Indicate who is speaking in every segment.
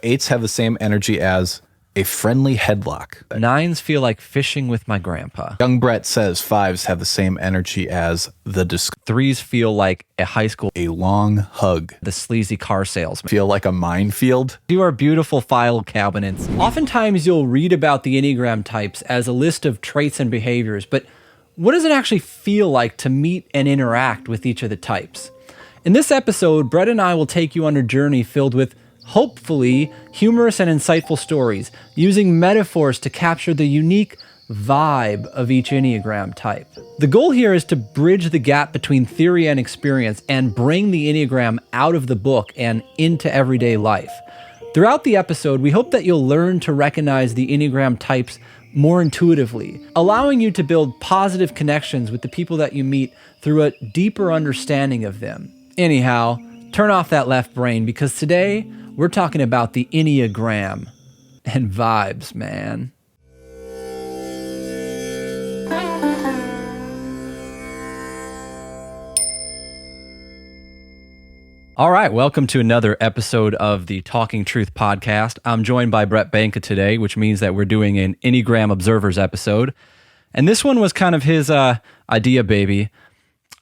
Speaker 1: 8s have the same energy as a friendly headlock.
Speaker 2: 9s feel like fishing with my grandpa.
Speaker 1: Young Brett says 5s have the same energy as the
Speaker 2: 3s feel like a high school,
Speaker 1: a long hug.
Speaker 2: the sleazy car salesman.
Speaker 1: Feel like a minefield.
Speaker 2: To our beautiful file cabinets. Oftentimes you'll read about the Enneagram types as a list of traits and behaviors, but what does it actually feel like to meet and interact with each of the types? In this episode, Brett and I will take you on a journey filled with, hopefully, humorous and insightful stories, using metaphors to capture the unique vibe of each Enneagram type. The goal here is to bridge the gap between theory and experience and bring the Enneagram out of the book and into everyday life. Throughout the episode, we hope that you'll learn to recognize the Enneagram types more intuitively, allowing you to build positive connections with the people that you meet through a deeper understanding of them. Anyhow, turn off that left brain because today we're talking about the Enneagram and vibes, man. All right, welcome to another episode of the Talkin Truth podcast. I'm joined by Brett Banka today, which means that we're doing an Enneagram Observers episode. And this one was kind of his idea, baby.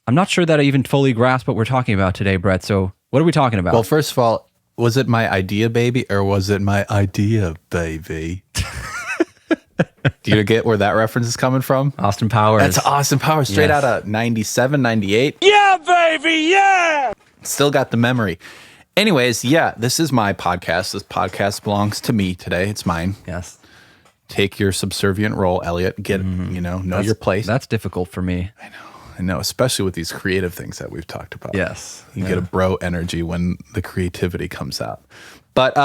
Speaker 2: I'm not sure that I even fully grasp what we're talking about today, Brett. So what are we talking about?
Speaker 1: Well, first of all, was it my idea, baby, or was it my idea, baby? Do you get where that reference is coming from?
Speaker 2: Austin Powers.
Speaker 1: That's Austin Powers, straight out of 97, 98.
Speaker 3: Yeah, baby, yeah!
Speaker 1: Still got the memory. Anyways, yeah, this is my podcast. This podcast belongs to me today. It's mine.
Speaker 2: Yes.
Speaker 1: Take your subservient role, Elliot. Know your place.
Speaker 2: That's difficult for me.
Speaker 1: I know, especially with these creative things that we've talked about.
Speaker 2: Yes.
Speaker 1: You get a bro energy when the creativity comes out. But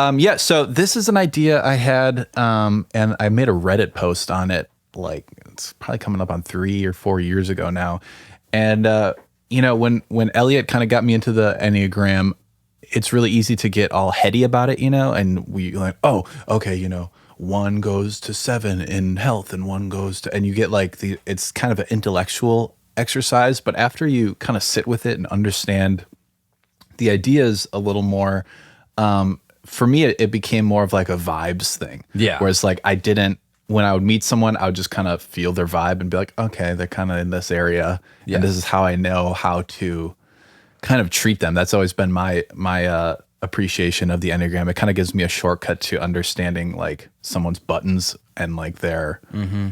Speaker 1: so this is an idea I had, and I made a Reddit post on it, like it's probably coming up on 3 or 4 years ago now. And, when Elliot kind of got me into the Enneagram, it's really easy to get all heady about it, and we like, oh, okay, 1 goes to 7 in health and 1 goes to, and you get like it's kind of an intellectual exercise, but after you kind of sit with it and understand the ideas a little more, for me, it became more of like a vibes thing.
Speaker 2: Yeah.
Speaker 1: Whereas like when I would meet someone, I would just kind of feel their vibe and be like, okay, they're kind of in this area. Yeah. And this is how I know how to kind of treat them. That's always been my appreciation of the Enneagram. It kind of gives me a shortcut to understanding like someone's buttons and like they're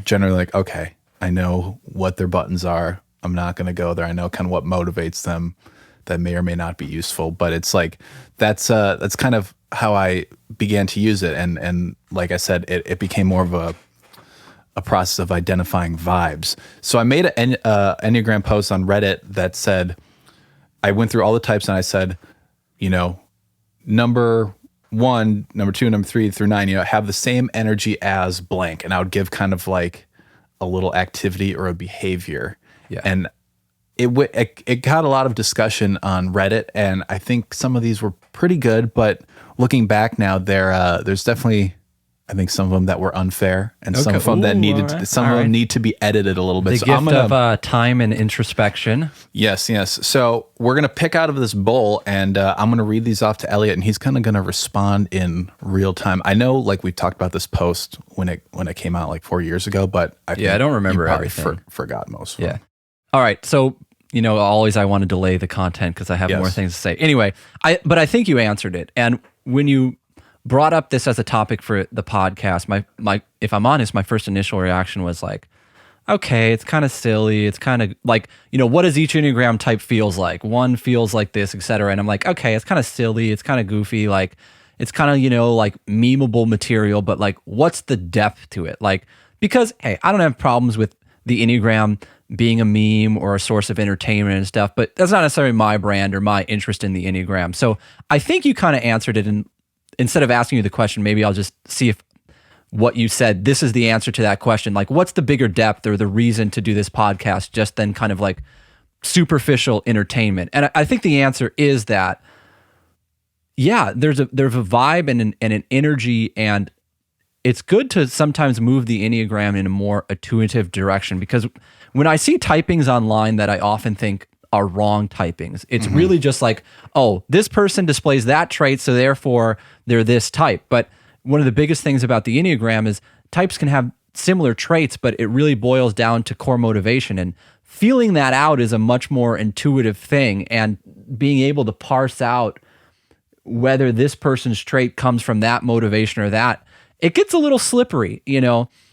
Speaker 1: generally like, okay, I know what their buttons are. I'm not going to go there. I know kind of what motivates them that may or may not be useful, but it's like, that's kind of how I began to use it. And like I said, it became more of a process of identifying vibes. So I made an Enneagram post on Reddit that said, I went through all the types and I said, number 1, number 2, number 3 through 9, have the same energy as blank. And I would give kind of like a little activity or a behavior. Yeah. And it got a lot of discussion on Reddit, and I think some of these were pretty good, but looking back now, there's definitely, I think, some of them that were unfair, and some of them that needed, some of them need to be edited a little bit.
Speaker 2: The gift of time and introspection.
Speaker 1: Yes. So we're going to pick out of this bowl, and I'm going to read these off to Elliot, and he's kind of going to respond in real time. I know, like we talked about this post when it came out like 4 years ago, but I
Speaker 2: don't remember
Speaker 1: everything. Forgot most of them.
Speaker 2: All right. So, always I want to delay the content because I have more things to say. Anyway, but I think you answered it. And when you brought up this as a topic for the podcast, my if I'm honest, my first initial reaction was like, okay, it's kind of silly. It's kind of like, what does each Enneagram type feels like? 1 feels like this, etc. And I'm like, okay, it's kind of silly. It's kind of goofy. Like, it's kind of, like memeable material, but like, what's the depth to it? Like, because, hey, I don't have problems with the Enneagram being a meme or a source of entertainment and stuff, but that's not necessarily my brand or my interest in the Enneagram. So I think you kind of answered it, and instead of asking you the question, maybe I'll just see if what you said, this is the answer to that question. Like, what's the bigger depth or the reason to do this podcast just than kind of like superficial entertainment? And I think the answer is that, yeah, there's a vibe and an energy, and it's good to sometimes move the Enneagram in a more intuitive direction, because when I see typings online that I often think are wrong typings. It's really just like, oh, this person displays that trait, so therefore they're this type. But one of the biggest things about the Enneagram is types can have similar traits, but it really boils down to core motivation. And feeling that out is a much more intuitive thing. And being able to parse out whether this person's trait comes from that motivation or that, it gets a little slippery,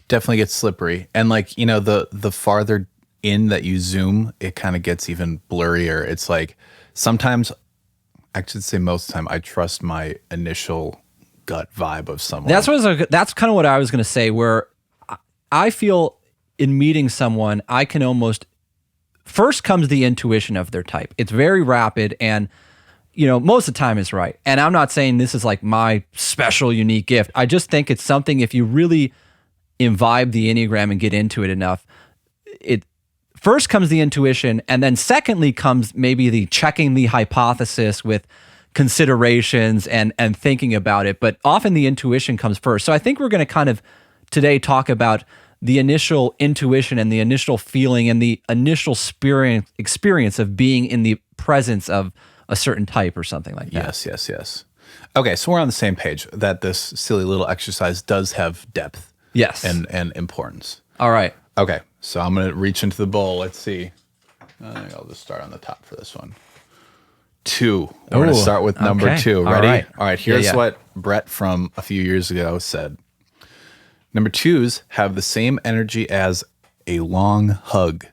Speaker 1: Definitely gets slippery. And like, the farther in that you zoom, it kind of gets even blurrier. It's like sometimes, I should say most of the time, I trust my initial gut vibe of someone.
Speaker 2: That's kind of what I was going to say, where I feel in meeting someone, I can almost, first comes the intuition of their type. It's very rapid, and most of the time is right. And I'm not saying this is like my special unique gift. I just think it's something, if you really imbibe the Enneagram and get into it enough, it first comes the intuition, and then secondly comes maybe the checking the hypothesis with considerations and thinking about it. But often the intuition comes first. So I think we're going to kind of today talk about the initial intuition and the initial feeling and the initial experience of being in the presence of a certain type or something like that.
Speaker 1: Yes. Okay, so we're on the same page that this silly little exercise does have depth.
Speaker 2: Yes.
Speaker 1: And importance.
Speaker 2: All right.
Speaker 1: Okay, so I'm going to reach into the bowl. Let's see. I'll just start on the top for this one. 2. We're going to start with number 2. Ready? All right. Here's what Brett from a few years ago said. Number 2s have the same energy as a long hug.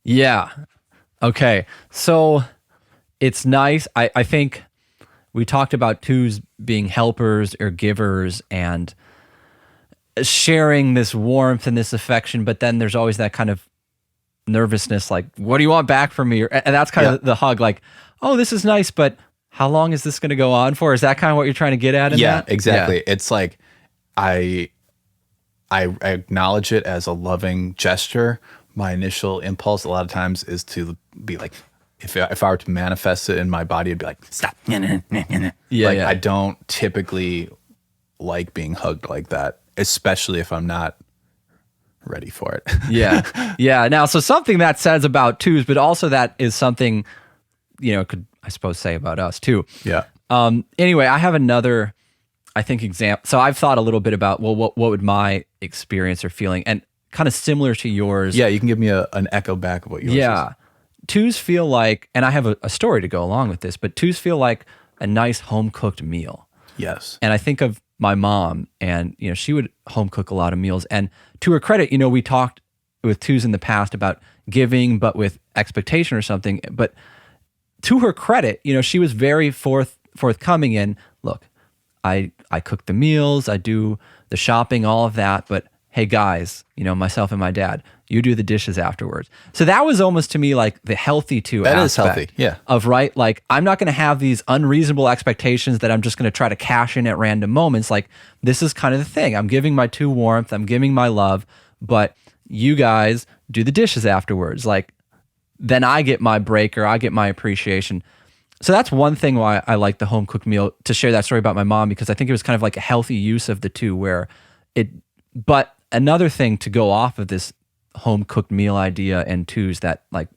Speaker 2: Yeah. Okay. So it's nice. I think we talked about 2s being helpers or givers and sharing this warmth and this affection, but then there's always that kind of nervousness, like, what do you want back from me? And that's kind of the hug, like, oh, this is nice, but how long is this going to go on for? Is that kind of what you're trying to get at in that?
Speaker 1: Exactly. Yeah. It's like, I acknowledge it as a loving gesture. My initial impulse a lot of times is to be like, if I were to manifest it in my body, it'd be like, stop. I don't typically like being hugged like that, especially if I'm not ready for it.
Speaker 2: Yeah. Now, so something that says about 2s, but also that is something, could, I suppose, say about us too.
Speaker 1: Yeah.
Speaker 2: Anyway, I have another, I think, example. So I've thought a little bit about, well, what would my experience or feeling, and kind of similar to yours.
Speaker 1: Yeah, you can give me an echo back of what yours is.
Speaker 2: 2s feel like, and I have a story to go along with this, but 2s feel like a nice home-cooked meal.
Speaker 1: Yes.
Speaker 2: And I think of my mom, and she would home cook a lot of meals. And to her credit, we talked with 2s in the past about giving, but with expectation or something. But to her credit, she was very forthcoming in, look, I cook the meals, I do the shopping, all of that. But hey, guys, myself and my dad, you do the dishes afterwards. So that was almost to me like the healthy 2 aspect.
Speaker 1: That is healthy, yeah.
Speaker 2: Of, right, like, I'm not going to have these unreasonable expectations that I'm just going to try to cash in at random moments. Like, this is kind of the thing. I'm giving my 2 warmth, I'm giving my love, but you guys do the dishes afterwards. Like, then I get my break or I get my appreciation. So that's one thing why I like the home cooked meal, to share that story about my mom, because I think it was kind of like a healthy use of the 2 where but another thing to go off of this home cooked meal idea and 2s that like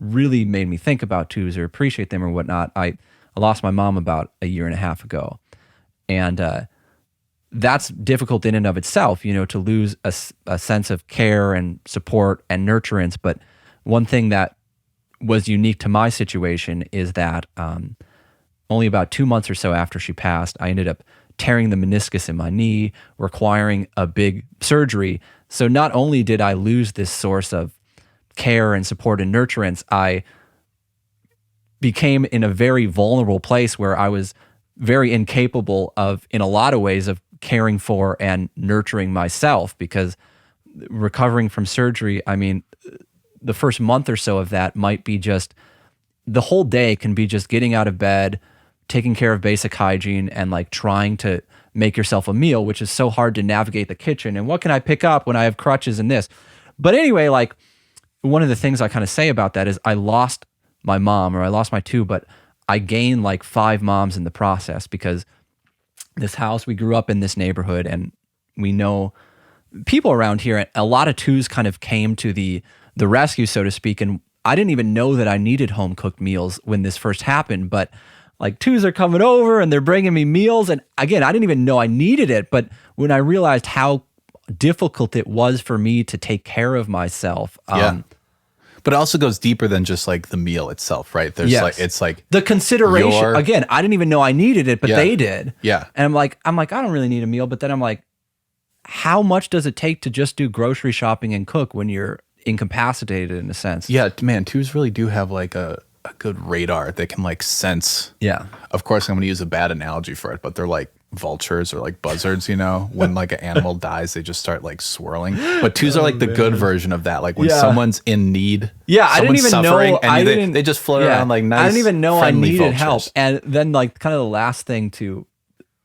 Speaker 2: really made me think about 2s or appreciate them or whatnot. I lost my mom about a year and a half ago. And that's difficult in and of itself, to lose a sense of care and support and nurturance. But one thing that was unique to my situation is that only about 2 months or so after she passed, I ended up tearing the meniscus in my knee, requiring a big surgery. So not only did I lose this source of care and support and nurturance, I became in a very vulnerable place where I was very incapable of, in a lot of ways, of caring for and nurturing myself, because recovering from surgery, I mean, the first month or so of that might be just, the whole day can be just getting out of bed, taking care of basic hygiene, and like trying to make yourself a meal, which is so hard to navigate the kitchen. And what can I pick up when I have crutches and this? But anyway, like, one of the things I kind of say about that is I lost my mom, or I lost my 2, but I gained like 5 moms in the process, because this house, we grew up in this neighborhood and we know people around here, and a lot of 2s kind of came to the rescue, so to speak. And I didn't even know that I needed home cooked meals when this first happened, but like 2s are coming over and they're bringing me meals. And again, I didn't even know I needed it. But when I realized how difficult it was for me to take care of myself.
Speaker 1: But it also goes deeper than just like the meal itself, right? There's like, it's like
Speaker 2: the consideration. Again, I didn't even know I needed it, but they did.
Speaker 1: Yeah.
Speaker 2: And I'm like, I don't really need a meal. But then I'm like, how much does it take to just do grocery shopping and cook when you're incapacitated in a sense?
Speaker 1: Yeah, man, 2s really do have like a good radar. They can like sense.
Speaker 2: Yeah.
Speaker 1: Of course, I'm going to use a bad analogy for it, but they're like vultures or like buzzards, you know? When like an animal dies, they just start like swirling. But 2s are like the good version of that. Like when someone's in need.
Speaker 2: Yeah, I didn't even know.
Speaker 1: And they just float around like nice,
Speaker 2: I didn't even know I needed
Speaker 1: vultures.
Speaker 2: help. And then like kind of the last thing to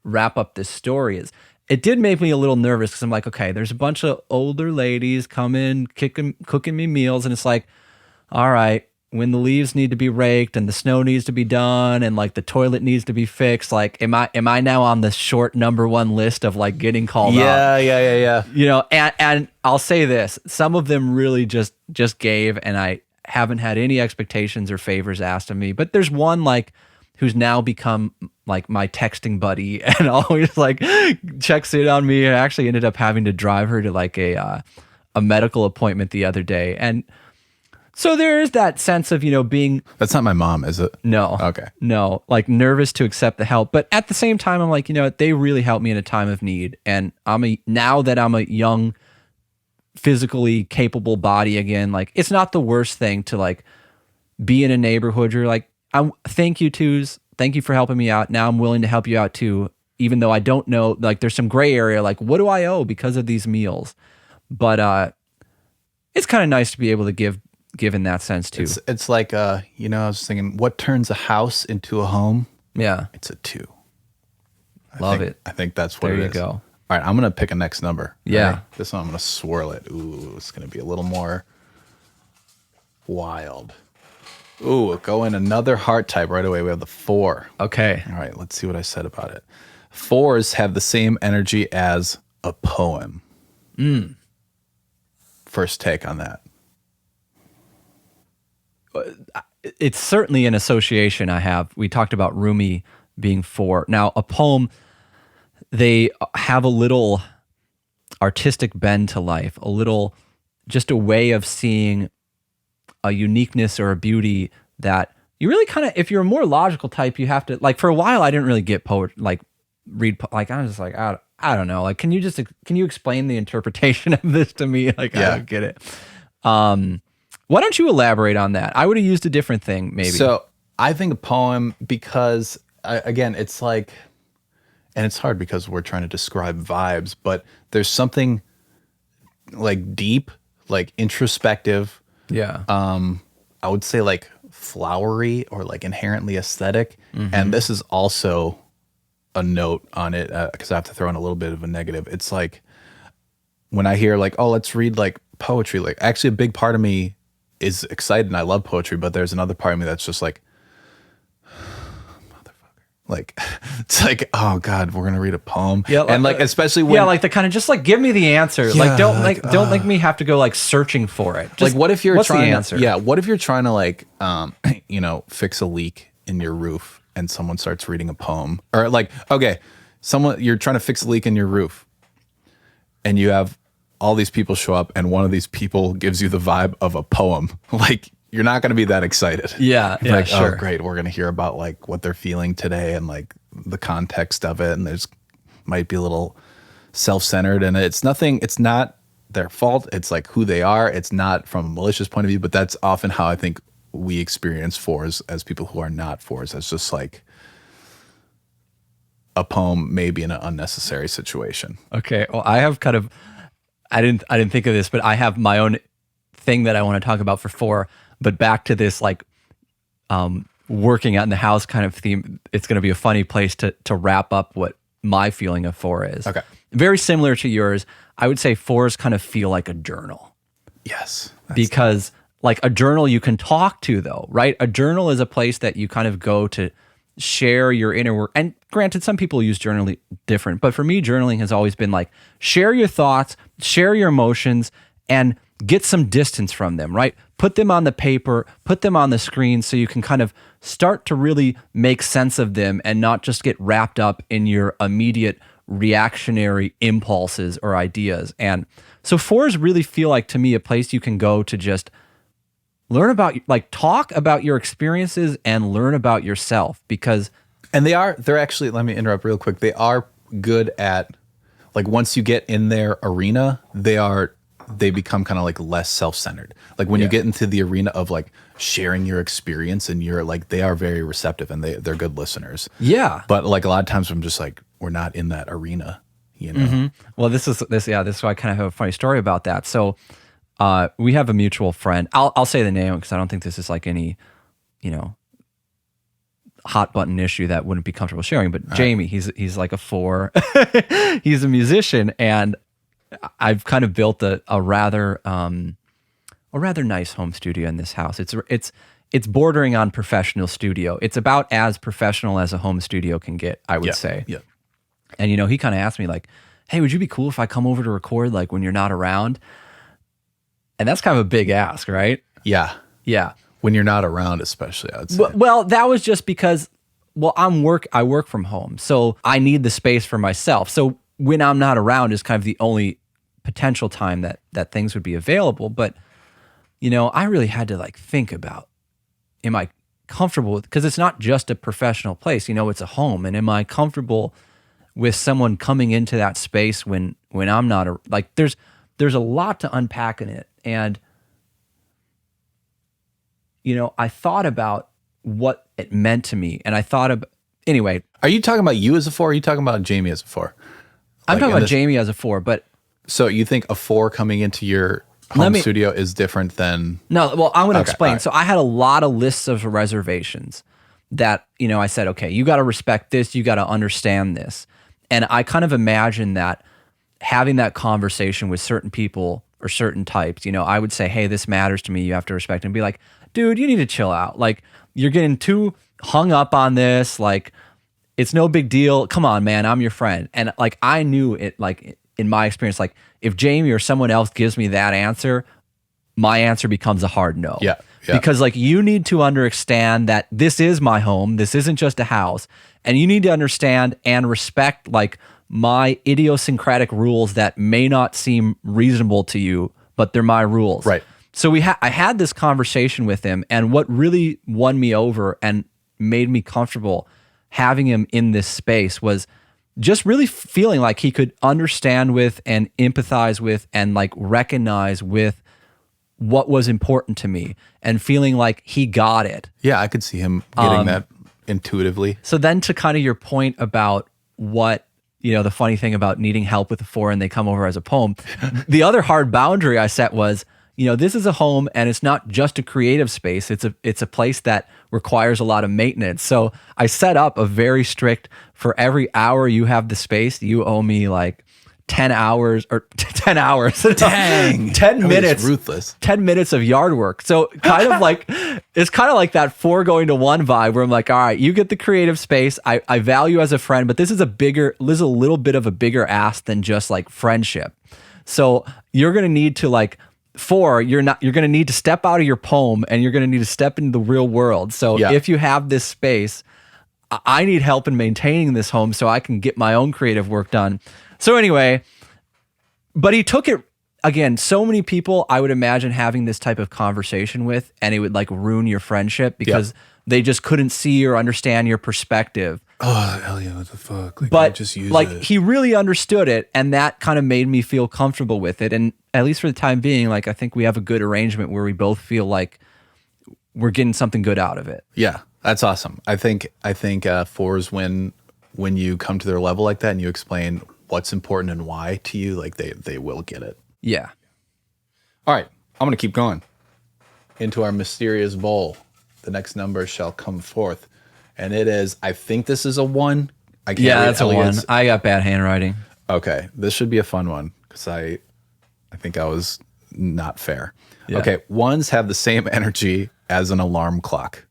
Speaker 2: wrap up this story is it did make me a little nervous because I'm like, okay, there's a bunch of older ladies coming, cooking me meals. And it's like, all right, when the leaves need to be raked and the snow needs to be done and like the toilet needs to be fixed, like am I now on the short number 1 list of like getting called out?
Speaker 1: Yeah.
Speaker 2: You know, and I'll say this, some of them really just gave, and I haven't had any expectations or favors asked of me. But there's one like who's now become like my texting buddy and always like checks in on me. I actually ended up having to drive her to like a medical appointment the other day. And so there is that sense of, you know, being...
Speaker 1: That's not my mom, is it?
Speaker 2: No.
Speaker 1: Okay.
Speaker 2: No, like nervous to accept the help. But at the same time, I'm like, you know, they really helped me in a time of need. And now that I'm a young, physically capable body again, like it's not the worst thing to like be in a neighborhood. You're like, thank you, 2s. Thank you for helping me out. Now I'm willing to help you out too, even though I don't know, like there's some gray area, like what do I owe because of these meals? But it's kind of nice to be able to give in that sense too.
Speaker 1: It's like, you know, I was thinking, what turns a house into a home?
Speaker 2: Yeah.
Speaker 1: It's a 2.
Speaker 2: I
Speaker 1: think that's what
Speaker 2: there
Speaker 1: it
Speaker 2: you
Speaker 1: is.
Speaker 2: go.
Speaker 1: All right, I'm going to pick a next number.
Speaker 2: Yeah.
Speaker 1: Right? This one, I'm going to swirl it. Ooh, it's going to be a little more wild. Ooh, go in another heart type right away. We have the 4.
Speaker 2: Okay.
Speaker 1: All right, let's see what I said about it. 4s have the same energy as a poem. First take on that.
Speaker 2: It's certainly an association I have. We talked about Rumi being 4. Now, a poem, they have a little artistic bend to life, a little, just a way of seeing a uniqueness or a beauty that you really kind of, if you're a more logical type, you have to, like for a while, I didn't really get poetry, like read, like I was just like, I don't know. Like, can you explain the interpretation of this to me? Like, I don't get it. Why don't you elaborate on that? I would have used a different thing, maybe.
Speaker 1: So I think a poem, because again, it's like, and it's hard because we're trying to describe vibes, but there's something like deep, like introspective.
Speaker 2: Yeah.
Speaker 1: I would say like flowery or like inherently aesthetic. And this is also a note on it because I have to throw in a little bit of a negative. It's like when I hear like, oh, let's read like poetry, like actually a big part of me is excited and I love poetry, but there's another part of me that's just like, motherfucker. Like, it's like, oh God, we're going to read a poem. Yeah. And like, especially when.
Speaker 2: Yeah, like the kind of just like, give me the answer. Yeah, like, don't make me have to go like searching for it. Just,
Speaker 1: like, what if you're
Speaker 2: what's
Speaker 1: trying
Speaker 2: the answer?
Speaker 1: Yeah. What if you're trying to like, you know, fix a leak in your roof and someone starts reading a poem? Or like, okay, you're trying to fix a leak in your roof and you have all these people show up and one of these people gives you the vibe of a poem. Like, you're not going to be that excited.
Speaker 2: Yeah.
Speaker 1: You're like,
Speaker 2: sure.
Speaker 1: Oh, great. We're going to hear about like what they're feeling today and like the context of it. And there's might be a little self-centered and it's not their fault. It's like who they are. It's not from a malicious point of view, but that's often how I think we experience 4s as people who are not 4s. It's just like a poem maybe in an unnecessary situation.
Speaker 2: Okay. Well, I have kind of, I didn't think of this, but I have my own thing that I want to talk about for 4, but back to this like working out in the house kind of theme. It's going to be a funny place to wrap up what my feeling of 4 is.
Speaker 1: Okay.
Speaker 2: Very similar to yours. I would say 4s kind of feel like a journal.
Speaker 1: Yes.
Speaker 2: Because like a journal you can talk to though, right? A journal is a place that you kind of go to share your inner work. And granted, some people use journaling different, but for me, journaling has always been like, share your thoughts, share your emotions, and get some distance from them, right? Put them on the paper, put them on the screen so you can kind of start to really make sense of them and not just get wrapped up in your immediate reactionary impulses or ideas. And so fours really feel like, to me, a place you can go to just learn about, like, talk about your experiences and learn about yourself. Because
Speaker 1: and they're actually, let me interrupt real quick, they are good at, like, once you get in their arena, they become kind of like less self-centered. Like when you get into the arena of like sharing your experience, and you're like, they are very receptive and they're good listeners.
Speaker 2: Yeah.
Speaker 1: But like a lot of times I'm just like, we're not in that arena, you know?
Speaker 2: Mm-hmm. Well, this is why I kind of have a funny story about that. So we have a mutual friend. I'll say the name because I don't think this is like any, hot button issue that wouldn't be comfortable sharing. But Jamie, he's like a 4. He's a musician, and I've kind of built a rather nice home studio in this house. It's bordering on professional studio. It's about as professional as a home studio can get, I would say.
Speaker 1: Yeah.
Speaker 2: And he kind of asked me like, "Hey, would you be cool if I come over to record like when you're not around?" And that's kind of a big ask, right?
Speaker 1: Yeah.
Speaker 2: Yeah.
Speaker 1: When you're not around, especially, I would say.
Speaker 2: Well, that was just because, I work from home, so I need the space for myself. So when I'm not around is kind of the only potential time that things would be available. But, I really had to like think about, am I comfortable with, because it's not just a professional place, it's a home. And am I comfortable with someone coming into that space when I'm not, like, there's a lot to unpack in it. And, I thought about what it meant to me, and I thought of, anyway.
Speaker 1: Are you talking about you as a 4? Or are you talking about Jamie as a 4?
Speaker 2: I'm talking about Jamie as a 4, but.
Speaker 1: So you think a 4 coming into your home studio is different than?
Speaker 2: No, well, I'm going to explain. Right. So I had a lot of lists of reservations that, I said, okay, you got to respect this, you got to understand this. And I kind of imagined that having that conversation with certain people or certain types, I would say, hey, this matters to me, you have to respect it, and be like, dude, you need to chill out. Like, you're getting too hung up on this. Like, it's no big deal. Come on, man, I'm your friend. And like, I knew it, like, in my experience, like, if Jamie or someone else gives me that answer, my answer becomes a hard no.
Speaker 1: Yeah.
Speaker 2: Because like, you need to understand that this is my home. This isn't just a house. And you need to understand and respect like my idiosyncratic rules that may not seem reasonable to you, but they're my rules.
Speaker 1: Right.
Speaker 2: So I had this conversation with him, and what really won me over and made me comfortable having him in this space was just really feeling like he could understand with and empathize with and like recognize with what was important to me, and feeling like he got it.
Speaker 1: Yeah, I could see him getting that intuitively.
Speaker 2: So then, to kind of your point about what, the funny thing about needing help with the 4 and they come over as a poem, the other hard boundary I set was, this is a home, and it's not just a creative space. It's a place that requires a lot of maintenance. So I set up a very strict, for every hour you have the space, you owe me like 10 hours or 10 hours.
Speaker 1: Dang.
Speaker 2: 10 minutes.
Speaker 1: Ruthless.
Speaker 2: 10 minutes of yard work. So kind of like, it's kind of like that 4 going to 1 vibe where I'm like, all right, you get the creative space. I value as a friend, but this is a little bit of a bigger ask than just like friendship. So you're going to need to like, 4, you're going to need to step out of your poem, and you're going to need to step into the real world. So if you have this space, I need help in maintaining this home so I can get my own creative work done. So anyway, but he took it, again, so many people I would imagine having this type of conversation with, and it would like ruin your friendship because they just couldn't see or understand your perspective.
Speaker 1: Oh, hell yeah, what the fuck? Like,
Speaker 2: but
Speaker 1: just use
Speaker 2: like
Speaker 1: it.
Speaker 2: He really understood it, and that kind of made me feel comfortable with it. And at least for the time being, like, I think we have a good arrangement where we both feel like we're getting something good out of it.
Speaker 1: Yeah, that's awesome. I think 4s, when you come to their level like that and you explain what's important and why to you, like they will get it.
Speaker 2: Yeah.
Speaker 1: All right, I'm gonna keep going into our mysterious bowl. The next number shall come forth. And it is, I think this is a 1. I can't read
Speaker 2: that's Elliot's. A 1. I got bad handwriting.
Speaker 1: Okay, this should be a fun one because I think I was not fair.
Speaker 2: Yeah.
Speaker 1: Okay, 1s have the same energy as an alarm clock.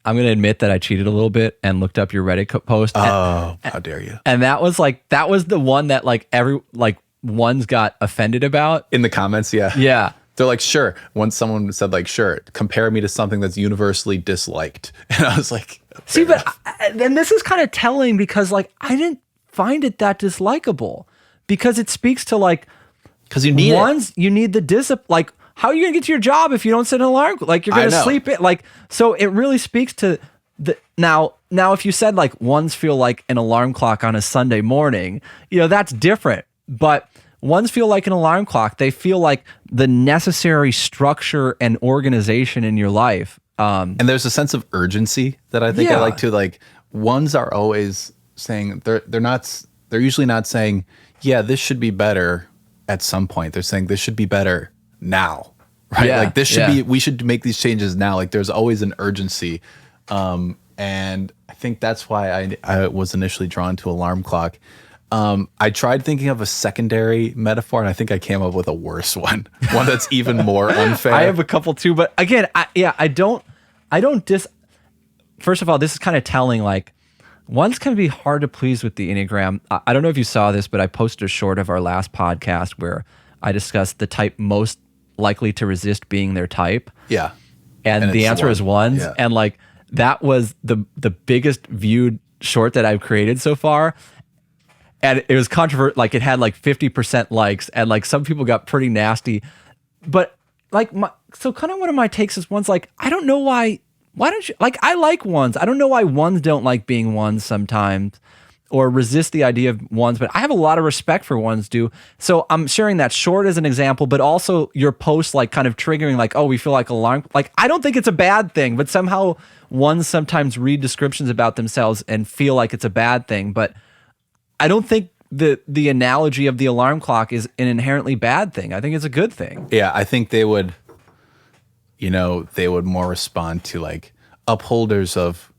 Speaker 2: I'm going to admit that I cheated a little bit and looked up your Reddit post.
Speaker 1: Oh, how dare you.
Speaker 2: And that was the one that ones got offended about.
Speaker 1: In the comments, yeah.
Speaker 2: Yeah.
Speaker 1: They're like, sure. Once someone said like, sure, compare me to something that's universally disliked. And I was like,
Speaker 2: see, but then this is kind of telling because like, I didn't find it that dislikable because it speaks to like,
Speaker 1: because you need
Speaker 2: you need the discipline. Like, how are you going to get to your job if you don't set an alarm? Like, you're going to sleep it. Like, so it really speaks to the now if you said like ones feel like an alarm clock on a Sunday morning, that's different. But ones feel like an alarm clock. They feel like the necessary structure and organization in your life.
Speaker 1: And there's a sense of urgency that I think I like to like. Ones are always saying they're usually not saying, yeah, this should be better at some point. They're saying this should be better now, right?
Speaker 2: Yeah,
Speaker 1: like this should be, we should make these changes now. Like there's always an urgency. And I think that's why I was initially drawn to alarm clock. I tried thinking of a secondary metaphor and I think I came up with a worse one that's even more unfair.
Speaker 2: I have a couple too, but again, first of all, this is kind of telling, like, ones can be hard to please with the Enneagram. I don't know if you saw this, but I posted a short of our last podcast where I discussed the type most likely to resist being their type.
Speaker 1: Yeah.
Speaker 2: And the answer is ones. Yeah. And like, that was the biggest viewed short that I've created so far. And it was controversial. Like, it had like 50% likes and like some people got pretty nasty, but like so kind of one of my takes is ones like, I don't know why don't you like, I like ones. I don't know why ones don't like being ones sometimes or resist the idea of ones, but I have a lot of respect for ones do. So I'm sharing that short as an example, but also your post, like kind of triggering like, oh, we feel like alarm. Like, I don't think it's a bad thing, but somehow ones sometimes read descriptions about themselves and feel like it's a bad thing. But I don't think the analogy of the alarm clock is an inherently bad thing. I think it's a good thing.
Speaker 1: Yeah, I think they would more respond to like upholders of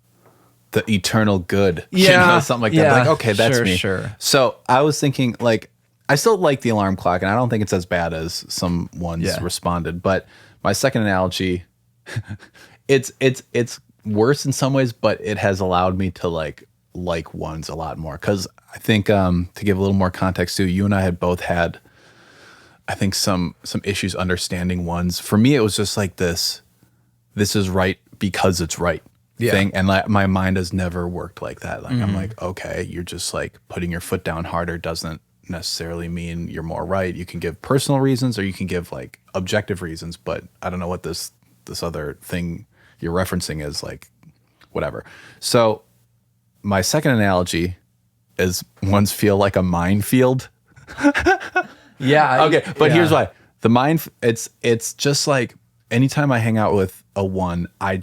Speaker 1: the eternal good.
Speaker 2: Yeah.
Speaker 1: Something like that. Like, okay, that's me.
Speaker 2: Sure.
Speaker 1: So I was thinking like, I still like the alarm clock and I don't think it's as bad as some ones responded. But my second analogy, it's worse in some ways, but it has allowed me to like ones a lot more. Cause I think, to give a little more context too, you and I had both had, I think some issues understanding ones. For me, it was just like this is right because it's right thing. And like, my mind has never worked like that. Like, I'm like, okay, you're just like putting your foot down harder doesn't necessarily mean you're more right. You can give personal reasons or you can give like objective reasons, but I don't know what this other thing you're referencing is, like, whatever. So my second analogy is ones feel like a minefield.
Speaker 2: Yeah.
Speaker 1: Okay. But here's why. The mind, it's just like anytime I hang out with a one, I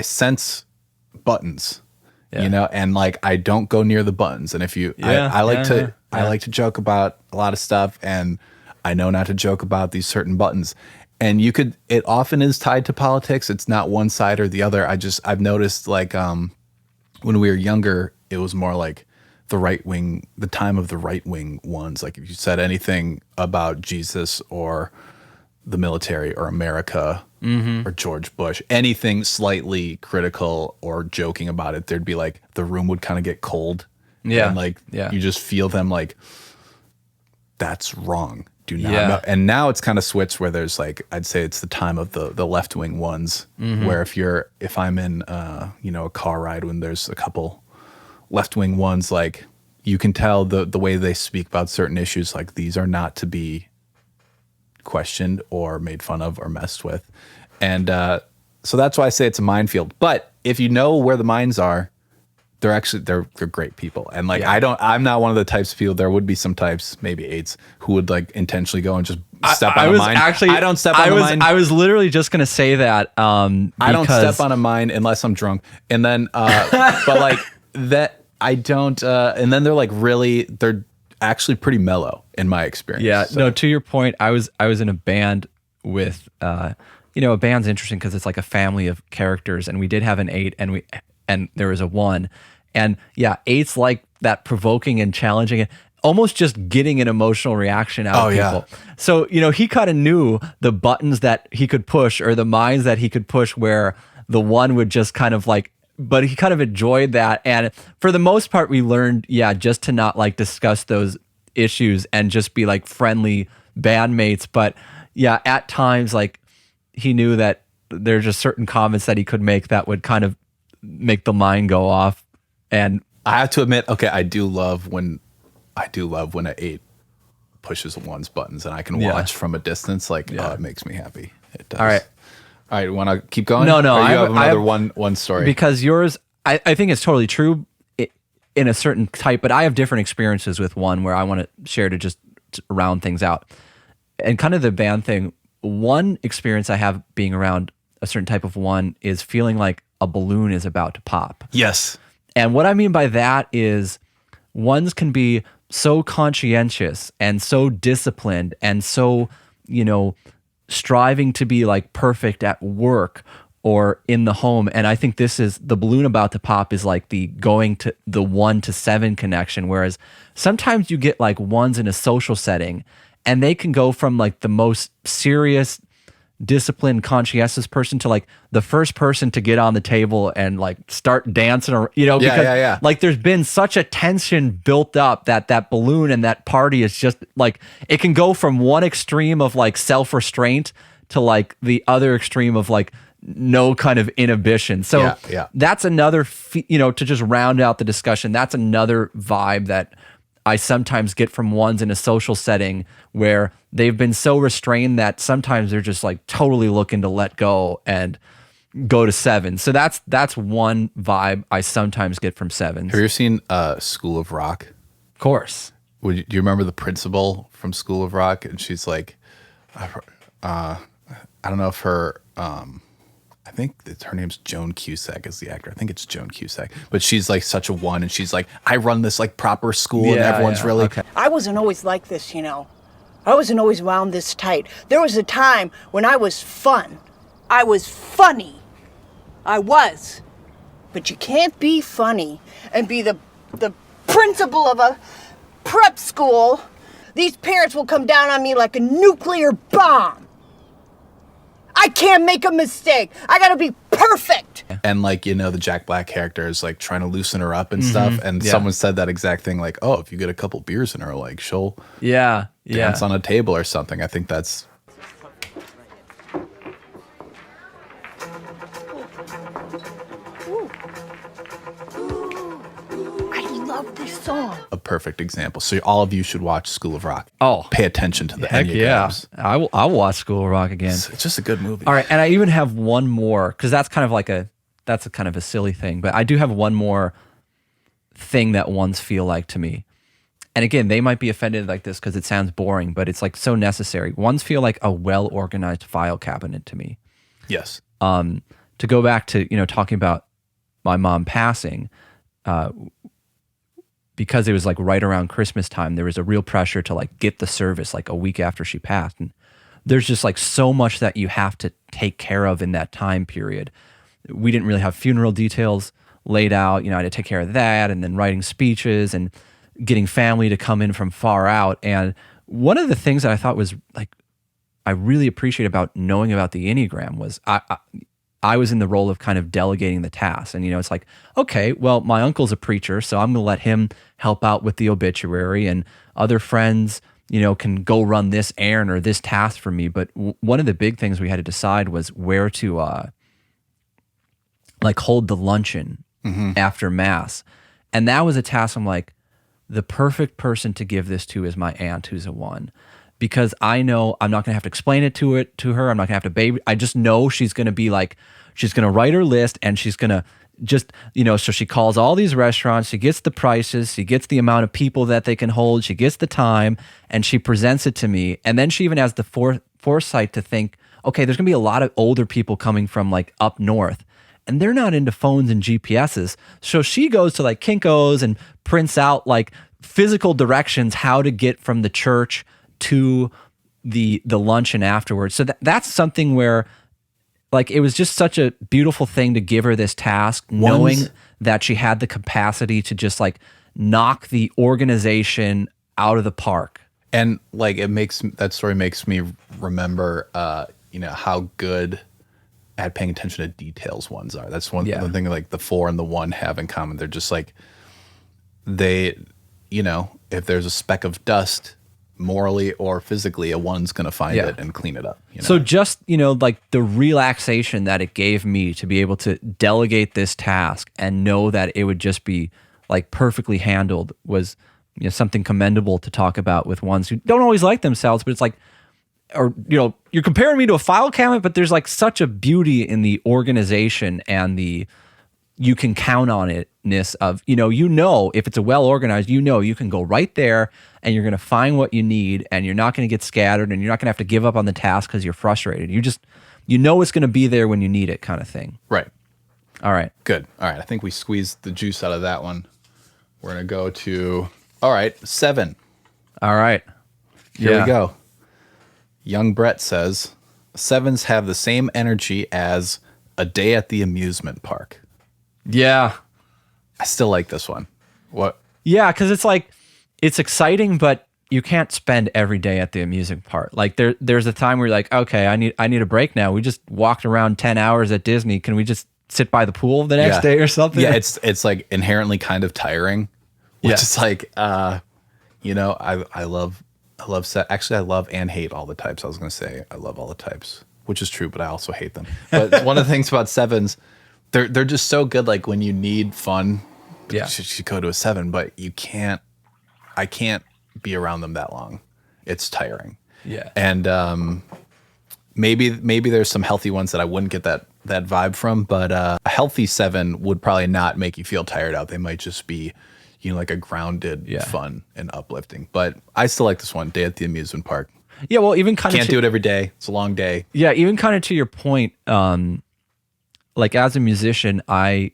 Speaker 1: sense buttons, and like, I don't go near the buttons. And if you, I like to joke about a lot of stuff and I know not to joke about these certain buttons. And it often is tied to politics. It's not one side or the other. I've noticed like, when we were younger, it was more like the time of the right wing ones. Like if you said anything about Jesus or the military or America or George Bush, anything slightly critical or joking about it, there'd be like, the room would kind of get cold.
Speaker 2: Yeah.
Speaker 1: And like, you just feel them like, that's wrong. Do not know. And now it's kind of switched where there's like, I'd say it's the time of the left wing ones, where if I'm in a car ride when there's a couple left wing ones, like you can tell the way they speak about certain issues, like these are not to be questioned or made fun of or messed with. And so that's why I say it's a minefield. But if you know where the mines are, they're great people. And like, I'm not one of the types of people. There would be some types, maybe eights, who would like intentionally go and just step on a mine. I don't step on a mine.
Speaker 2: I was literally just going to say that.
Speaker 1: I don't step on a mine unless I'm drunk. And then, but like that, I don't, and then they're actually pretty mellow in my experience.
Speaker 2: Yeah.
Speaker 1: So.
Speaker 2: No, to your point, I was in a band with, a band's interesting because it's like a family of characters, and we did have an 8 and there was a 1. And yeah, 8's like that provoking and challenging, and almost just getting an emotional reaction out of people. Yeah. So, he kind of knew the buttons that he could push or the minds that he could push where the one would just kind of like, but he kind of enjoyed that. And for the most part, we learned, just to not like discuss those issues and just be like friendly bandmates. But at times, like he knew that there's just certain comments that he could make that would kind of make the mind go off. And
Speaker 1: I have to admit, okay, I do love when an 8 pushes one's buttons and I can watch from a distance. Like, oh, it makes me happy. It does. All right. You want to keep going?
Speaker 2: No.
Speaker 1: Or you have another one story.
Speaker 2: Because yours, I think it's totally true in a certain type, but I have different experiences with one where I want to share to just round things out. And kind of the band thing, one experience I have being around a certain type of one is feeling like a balloon is about to pop.
Speaker 1: Yes.
Speaker 2: And what I mean by that is ones can be so conscientious and so disciplined and so, striving to be like perfect at work or in the home. And I think this is the balloon about to pop is like the going to the 1 to 7 connection. Whereas sometimes you get like ones in a social setting and they can go from like the most serious, disciplined, conscientious person to like the first person to get on the table and like start dancing or because like there's been such a tension built up that balloon and that party is just like it can go from one extreme of like self-restraint to like the other extreme of like no kind of inhibition. So that's another to just round out the discussion, that's another vibe that I sometimes get from ones in a social setting where they've been so restrained that sometimes they're just like totally looking to let go and go to 7. So that's one vibe I sometimes get from 7s.
Speaker 1: Have you ever seen School of Rock?
Speaker 2: Of course.
Speaker 1: Do you remember the principal from School of Rock? And she's like, I don't know if I think her name's Joan Cusack is the actor. I think it's Joan Cusack. But she's like such a one, and she's like, I run this like proper school, and everyone's really... Okay.
Speaker 4: I wasn't always like this, I wasn't always wound this tight. There was a time when I was fun. I was funny. I was. But you can't be funny and be the principal of a prep school. These parents will come down on me like a nuclear bomb. I can't make a mistake. I gotta be perfect.
Speaker 1: And like, the Jack Black character is like trying to loosen her up and stuff. And someone said that exact thing, like, oh, if you get a couple beers in her, like she'll dance on a table or something. I think that's...
Speaker 4: I love this song.
Speaker 1: A perfect example. So all of you should watch School of Rock.
Speaker 2: Oh,
Speaker 1: pay attention to the
Speaker 2: heck
Speaker 1: Enneagrams.
Speaker 2: Yeah. I'll watch School of Rock again.
Speaker 1: It's just a good movie.
Speaker 2: All right, and I even have one more because that's kind of like that's a kind of a silly thing, but I do have one more thing that ones feel like to me. And again, they might be offended like this because it sounds boring, but it's like so necessary. Ones feel like a well-organized file cabinet to me.
Speaker 1: Yes.
Speaker 2: To go back to, talking about my mom passing, because it was like right around Christmas time, there was a real pressure to like get the service like a week after she passed. And there's just like so much that you have to take care of in that time period. We didn't really have funeral details laid out. I had to take care of that and then writing speeches and getting family to come in from far out. And one of the things that I thought was like, I really appreciate about knowing about the Enneagram was I was in the role of kind of delegating the tasks. And, it's like, okay, well, my uncle's a preacher, so I'm going to let him help out with the obituary, and other friends, can go run this errand or this task for me. But one of the big things we had to decide was where to like hold the luncheon after Mass. And that was a task I'm like, the perfect person to give this to is my aunt who's a 1. Because I know I'm not going to have to explain it to her. I'm not going to have to baby. I just know she's going to be like, she's going to write her list and she's going to just, so she calls all these restaurants, she gets the prices, she gets the amount of people that they can hold, she gets the time, and she presents it to me. And then she even has the foresight to think, okay, there's going to be a lot of older people coming from like up north, and they're not into phones and GPSs. So she goes to like Kinko's and prints out like physical directions how to get from the church to the luncheon afterwards. So that's something where like it was just such a beautiful thing to give her this task, knowing that she had the capacity to just like knock the organization out of the park.
Speaker 1: And like that story makes me remember how good at paying attention to details ones are. That's one thing like the 4 and the 1 have in common. They're just like, they, if there's a speck of dust, morally or physically, a 1's going to find it and clean it up.
Speaker 2: So just, like the relaxation that it gave me to be able to delegate this task and know that it would just be like perfectly handled was something commendable to talk about with ones who don't always like themselves, but it's like, or, you're comparing me to a file cabinet, but there's like such a beauty in the organization and the, you can count on itness of, if it's a well organized, you can go right there and you're going to find what you need and you're not going to get scattered and you're not going to have to give up on the task because you're frustrated. You just, it's going to be there when you need it kind of thing.
Speaker 1: Right.
Speaker 2: All right.
Speaker 1: Good. All right. I think we squeezed the juice out of that one. We're going to go to, all right, 7.
Speaker 2: All right.
Speaker 1: Here we go. Young Brett says, 7s have the same energy as a day at the amusement park.
Speaker 2: Yeah.
Speaker 1: I still like this one. What?
Speaker 2: Yeah, because it's like, it's exciting, but you can't spend every day at the amusement park. Like there's a time where you're like, okay, I need a break now. We just walked around 10 hours at Disney. Can we just sit by the pool the next day or something?
Speaker 1: Yeah, it's like inherently kind of tiring. Which is like, I love actually I love and hate all the types. I was going to say I love all the types, which is true, but I also hate them. But one of the things about 7s, they're just so good. Like when you need fun, you should go to a 7, but I can't be around them that long. It's tiring.
Speaker 2: Yeah.
Speaker 1: And maybe there's some healthy ones that I wouldn't get that vibe from, but a healthy 7 would probably not make you feel tired out. They might just be, like a grounded, fun and uplifting. But I still like this one, day at the amusement park.
Speaker 2: Yeah, well, even kind of
Speaker 1: can't do it every day. It's a long day.
Speaker 2: Yeah, even kind of to your point, like as a musician, I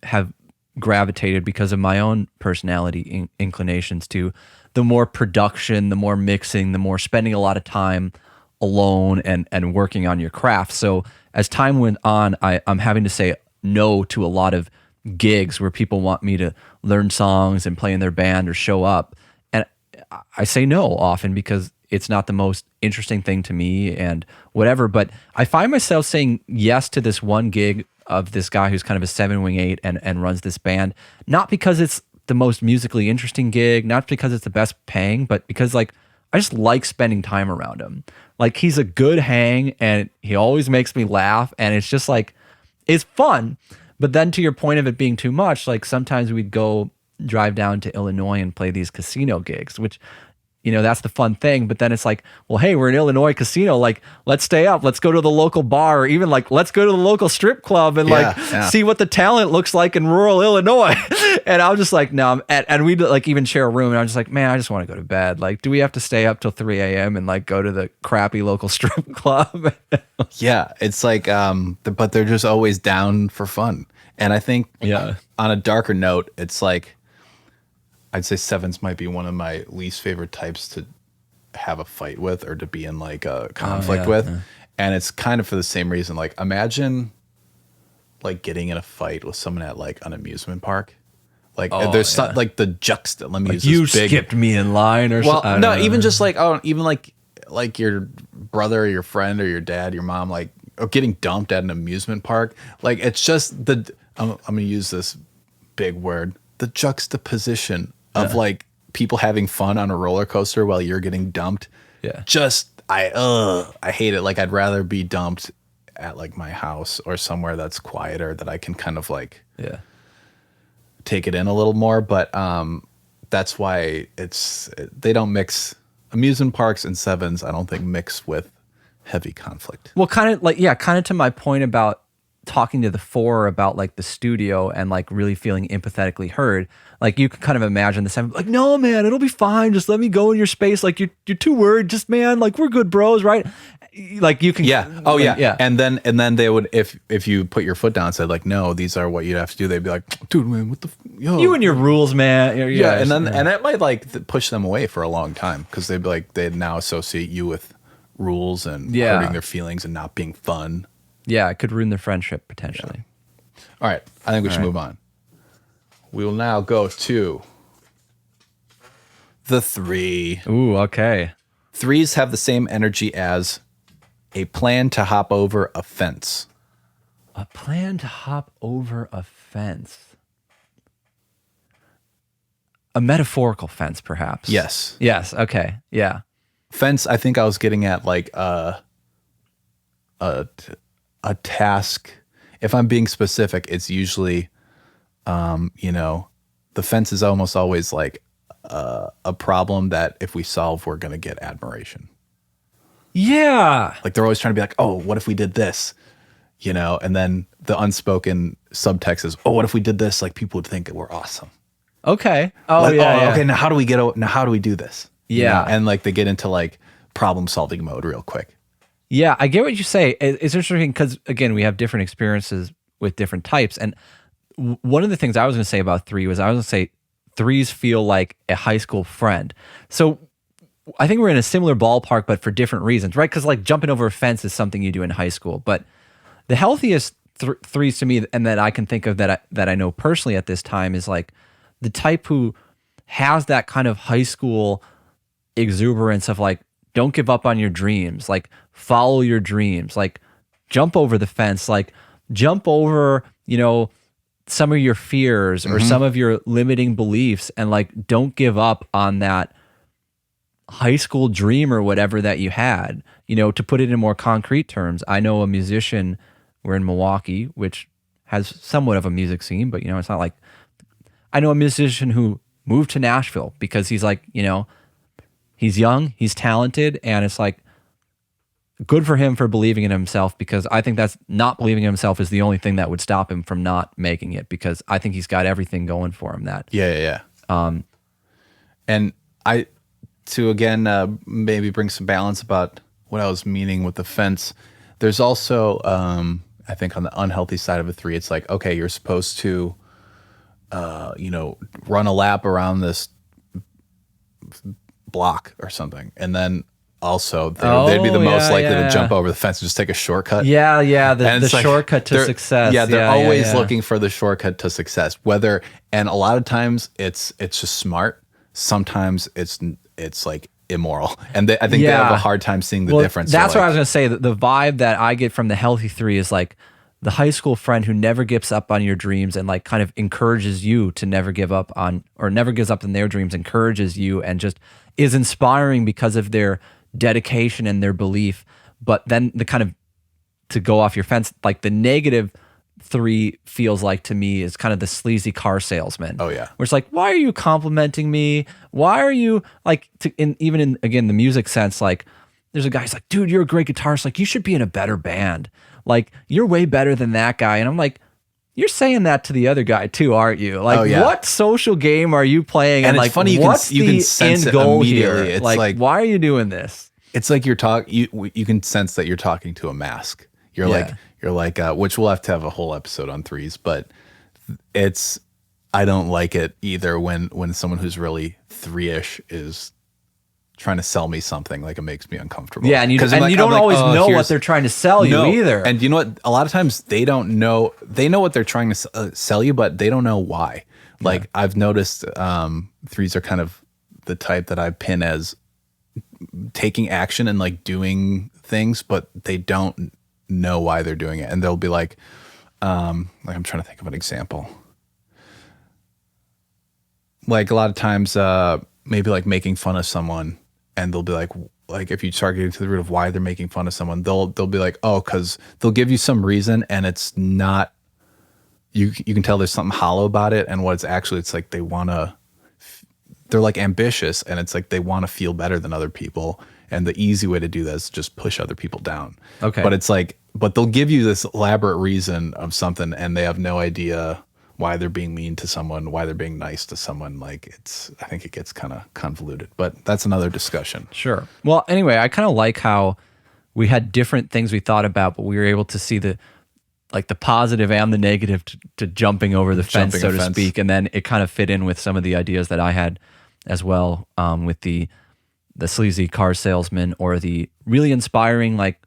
Speaker 2: have gravitated because of my own personality inclinations to the more production, the more mixing, the more spending a lot of time alone and working on your craft. So as time went on, I'm having to say no to a lot of gigs where people want me to learn songs and play in their band or show up. And I say no often because it's not the most interesting thing to me and whatever. But I find myself saying yes to this one gig of this guy who's kind of a 7-wing 8 and runs this band, not because it's the most musically interesting gig, not because it's the best paying, but because like I just like spending time around him. Like he's a good hang and he always makes me laugh and it's just like, it's fun. But then to your point of it being too much, like sometimes we'd go drive down to Illinois and play these casino gigs, which, that's the fun thing. But then it's like, well, hey, we're in Illinois casino. Like, let's stay up. Let's go to the local bar or even like, let's go to the local strip club and see what the talent looks like in rural Illinois. And I was just like, no, and we'd like even share a room. And I was just like, man, I just want to go to bed. Like, do we have to stay up till 3 a.m. and like go to the crappy local strip club?
Speaker 1: Yeah. It's like, but they're just always down for fun. And I think on a darker note, it's like, I'd say 7s might be one of my least favorite types to have a fight with or to be in like a conflict with. Yeah. And it's kind of for the same reason. Like imagine like getting in a fight with someone at like an amusement park. Like there's some, like the juxta. Let me use
Speaker 2: you
Speaker 1: this big,
Speaker 2: skipped me in line or something.
Speaker 1: Well, no, even just like even like your brother or your friend or your dad, your mom, like getting dumped at an amusement park. Like it's just I'm gonna use this big word, the juxtaposition of like people having fun on a roller coaster while you're getting dumped.
Speaker 2: Yeah.
Speaker 1: Just I hate it. Like I'd rather be dumped at like my house or somewhere that's quieter that I can kind of like take it in a little more. But that's why they don't mix amusement parks and 7s. I don't think mix with heavy conflict.
Speaker 2: Well, kind of to my point about talking to the 4 about like the studio and like really feeling empathetically heard. Like you can kind of imagine the 7 like, no man, it'll be fine. Just let me go in your space. Like you're too worried. Just man, like we're good bros, right? Like you can.
Speaker 1: Yeah. Oh yeah. And then they would, if you put your foot down and said like, no, these are what you'd have to do. They'd be like, dude, man, what the,
Speaker 2: you and your rules, man.
Speaker 1: Yeah. And that might like push them away for a long time. Cause they'd be like, they'd now associate you with rules and hurting their feelings and not being fun.
Speaker 2: Yeah. It could ruin their friendship potentially.
Speaker 1: Yeah. All right. I think we should move on. We will now go to the 3.
Speaker 2: Ooh, okay.
Speaker 1: 3s have the same energy as a plan to hop over a fence.
Speaker 2: A plan to hop over a fence. A metaphorical fence, perhaps.
Speaker 1: Yes.
Speaker 2: Yes. Okay. Yeah.
Speaker 1: Fence, I think I was getting at like a task. If I'm being specific, it's usually, the fence is almost always like a problem that if we solve, we're going to get admiration.
Speaker 2: Yeah.
Speaker 1: Like they're always trying to be like, oh, what if we did this? And then the unspoken subtext is, oh, what if we did this? Like people would think that we're awesome.
Speaker 2: Okay.
Speaker 1: Okay. Now how do we do this?
Speaker 2: Yeah.
Speaker 1: And like they get into like problem solving mode real quick.
Speaker 2: Yeah. I get what you say. It's interesting because again, we have different experiences with different types. And one of the things I was going to say about 3 was I was going to say 3s feel like a high school friend. So I think we're in a similar ballpark, but for different reasons, right? Because like jumping over a fence is something you do in high school, but the healthiest 3s to me, and that I can think of that I know personally at this time, is like the type who has that kind of high school exuberance of like, don't give up on your dreams, like follow your dreams, like jump over the fence, like jump over, some of your fears or some of your limiting beliefs, and like don't give up on that high school dream or whatever that you had. To put it in more concrete terms, I know a musician, we're in Milwaukee, which has somewhat of a music scene, but it's not like, I know a musician who moved to Nashville because he's like, he's young, he's talented, and it's like good for him for believing in himself, because I think that's not believing in himself is the only thing that would stop him from not making it, because I think he's got everything going for him.
Speaker 1: Yeah. And to again, maybe bring some balance about what I was meaning with the fence. There's also, I think on the unhealthy side of a 3, it's like, okay, you're supposed to, run a lap around this block or something. And then also they'd be the most likely to jump over the fence and just take a shortcut.
Speaker 2: Yeah. The shortcut to success.
Speaker 1: Yeah, they're always looking for the shortcut to success. And a lot of times it's just smart. Sometimes it's like immoral. And I think they have a hard time seeing the difference.
Speaker 2: That's what I was going to say. The vibe that I get from the healthy 3 is like the high school friend who never gives up on your dreams and like kind of encourages you to never give up on, or never gives up on their dreams, encourages you and just is inspiring because of their dedication and their belief. But then the kind of, to go off your fence, like the negative 3 feels like to me is kind of the sleazy car salesman.
Speaker 1: Oh yeah.
Speaker 2: Where it's like, why are you complimenting me? Why are you like, even in, again, the music sense, like there's a guy who's like, dude, you're a great guitarist. Like you should be in a better band. Like you're way better than that guy. And I'm like, you're saying that to the other guy too, aren't you? Like what social game are you playing?
Speaker 1: And it's
Speaker 2: like,
Speaker 1: funny, you can sense it
Speaker 2: goal
Speaker 1: immediately.
Speaker 2: here?
Speaker 1: It's
Speaker 2: like, why are you doing this?
Speaker 1: It's like you can sense that you're talking to a mask. You're like, which we'll have to have a whole episode on 3s, but I don't like it either when someone who's really 3-ish is trying to sell me something. Like it makes me uncomfortable.
Speaker 2: Yeah, and you don't always know what they're trying to sell you either.
Speaker 1: And you know what? A lot of times they don't know. They know what they're trying to sell you, but they don't know why. Like I've noticed 3s are kind of the type that I pin as taking action and like doing things, but they don't know why they're doing it. And they'll be like I'm trying to think of an example. Like a lot of times, maybe like making fun of someone, and they'll be like if you start getting to the root of why they're making fun of someone, they'll be like, oh, because they'll give you some reason, and it's not. You can tell there's something hollow about it, and what it's actually, it's like they're like ambitious, and it's like they want to feel better than other people, and the easy way to do that is just push other people down.
Speaker 2: Okay,
Speaker 1: but it's like, but they'll give you this elaborate reason of something, and they have no idea why they're being mean to someone, why they're being nice to someone. Like I think it gets kind of convoluted, but that's another discussion.
Speaker 2: Sure. Well, anyway, I kind of like how we had different things we thought about, but we were able to see the positive and the negative to jumping over the fence, so to speak. And then it kind of fit in with some of the ideas that I had as well, with the sleazy car salesman, or the really inspiring, like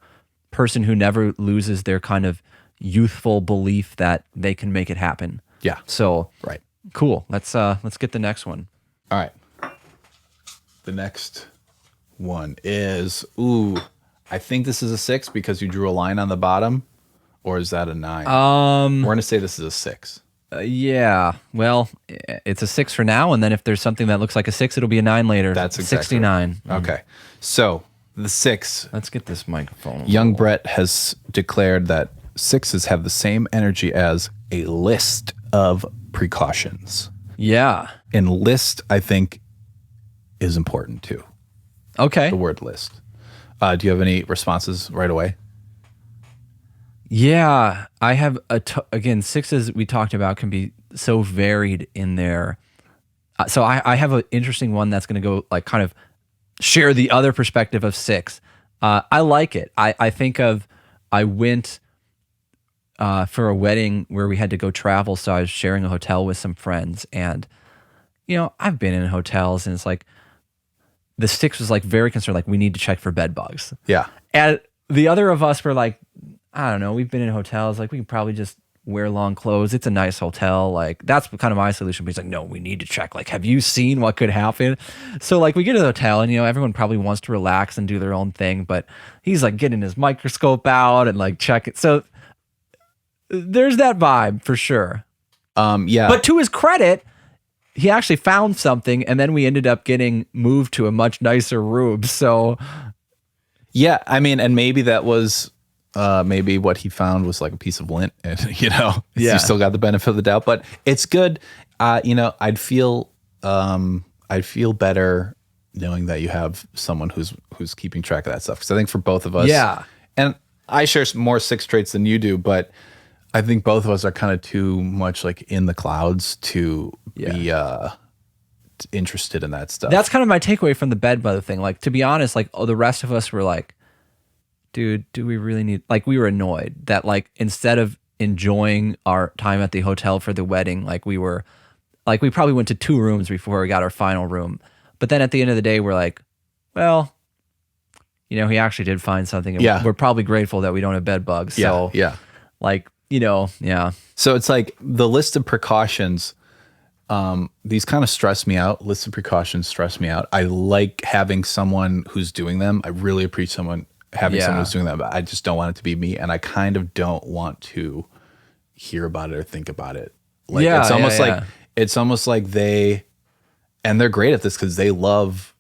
Speaker 2: person who never loses their kind of youthful belief that they can make it happen.
Speaker 1: Yeah.
Speaker 2: So
Speaker 1: right.
Speaker 2: Cool. Let's get the next one.
Speaker 1: All right. The next one is I think this is a 6 because you drew a line on the bottom. or is that a 9? We're going to say this is a 6.
Speaker 2: Yeah. Well, it's a 6 for now, and then if there's something that looks like a 6, it'll be a 9 later.
Speaker 1: That's exactly
Speaker 2: 69.
Speaker 1: Right. Okay. So the 6.
Speaker 2: Let's get this microphone.
Speaker 1: Young Brett has declared that 6s have the same energy as a list of precautions.
Speaker 2: Yeah.
Speaker 1: And list, I think, is important too.
Speaker 2: Okay.
Speaker 1: The word list. Do you have any responses right away?
Speaker 2: Yeah, I have again, 6s we talked about can be so varied in their. So I have an interesting one that's going to go like kind of share the other perspective of 6. I like it. I think of I went for a wedding where we had to go travel, so I was sharing a hotel with some friends, and I've been in hotels, and it's like the 6 was like very concerned, like we need to check for bed bugs.
Speaker 1: Yeah,
Speaker 2: and the other of us were like, I don't know, we've been in hotels, like we can probably just wear long clothes. It's a nice hotel. Like that's kind of my solution. But he's like, no, we need to check. Like, have you seen what could happen? So like we get to the hotel and everyone probably wants to relax and do their own thing, but he's like getting his microscope out and like check it. So there's that vibe for sure.
Speaker 1: Yeah.
Speaker 2: But to his credit, he actually found something, and then we ended up getting moved to a much nicer room. So
Speaker 1: yeah, I mean, and maybe that was maybe what he found was like a piece of lint, and you still got the benefit of the doubt, but it's good. I'd feel better knowing that you have someone who's keeping track of that stuff. Because I think for both of us, and I share more 6 traits than you do, but I think both of us are kind of too much like in the clouds to be interested in that stuff.
Speaker 2: That's kind of my takeaway from the bed bug thing. Like, to be honest, like the rest of us were like, dude, do we really need, like, we were annoyed that like instead of enjoying our time at the hotel for the wedding, like we probably went to 2 rooms before we got our final room. But then at the end of the day, we're like, well, he actually did find something. And we're probably grateful that we don't have bed bugs. So like,
Speaker 1: So it's like the list of precautions, these kind of stress me out. Lists of precautions stress me out. I like having someone who's doing them. I really appreciate someone who's doing that, but I just don't want it to be me. And I kind of don't want to hear about it or think about it. Like it's almost like they're great at this because they love,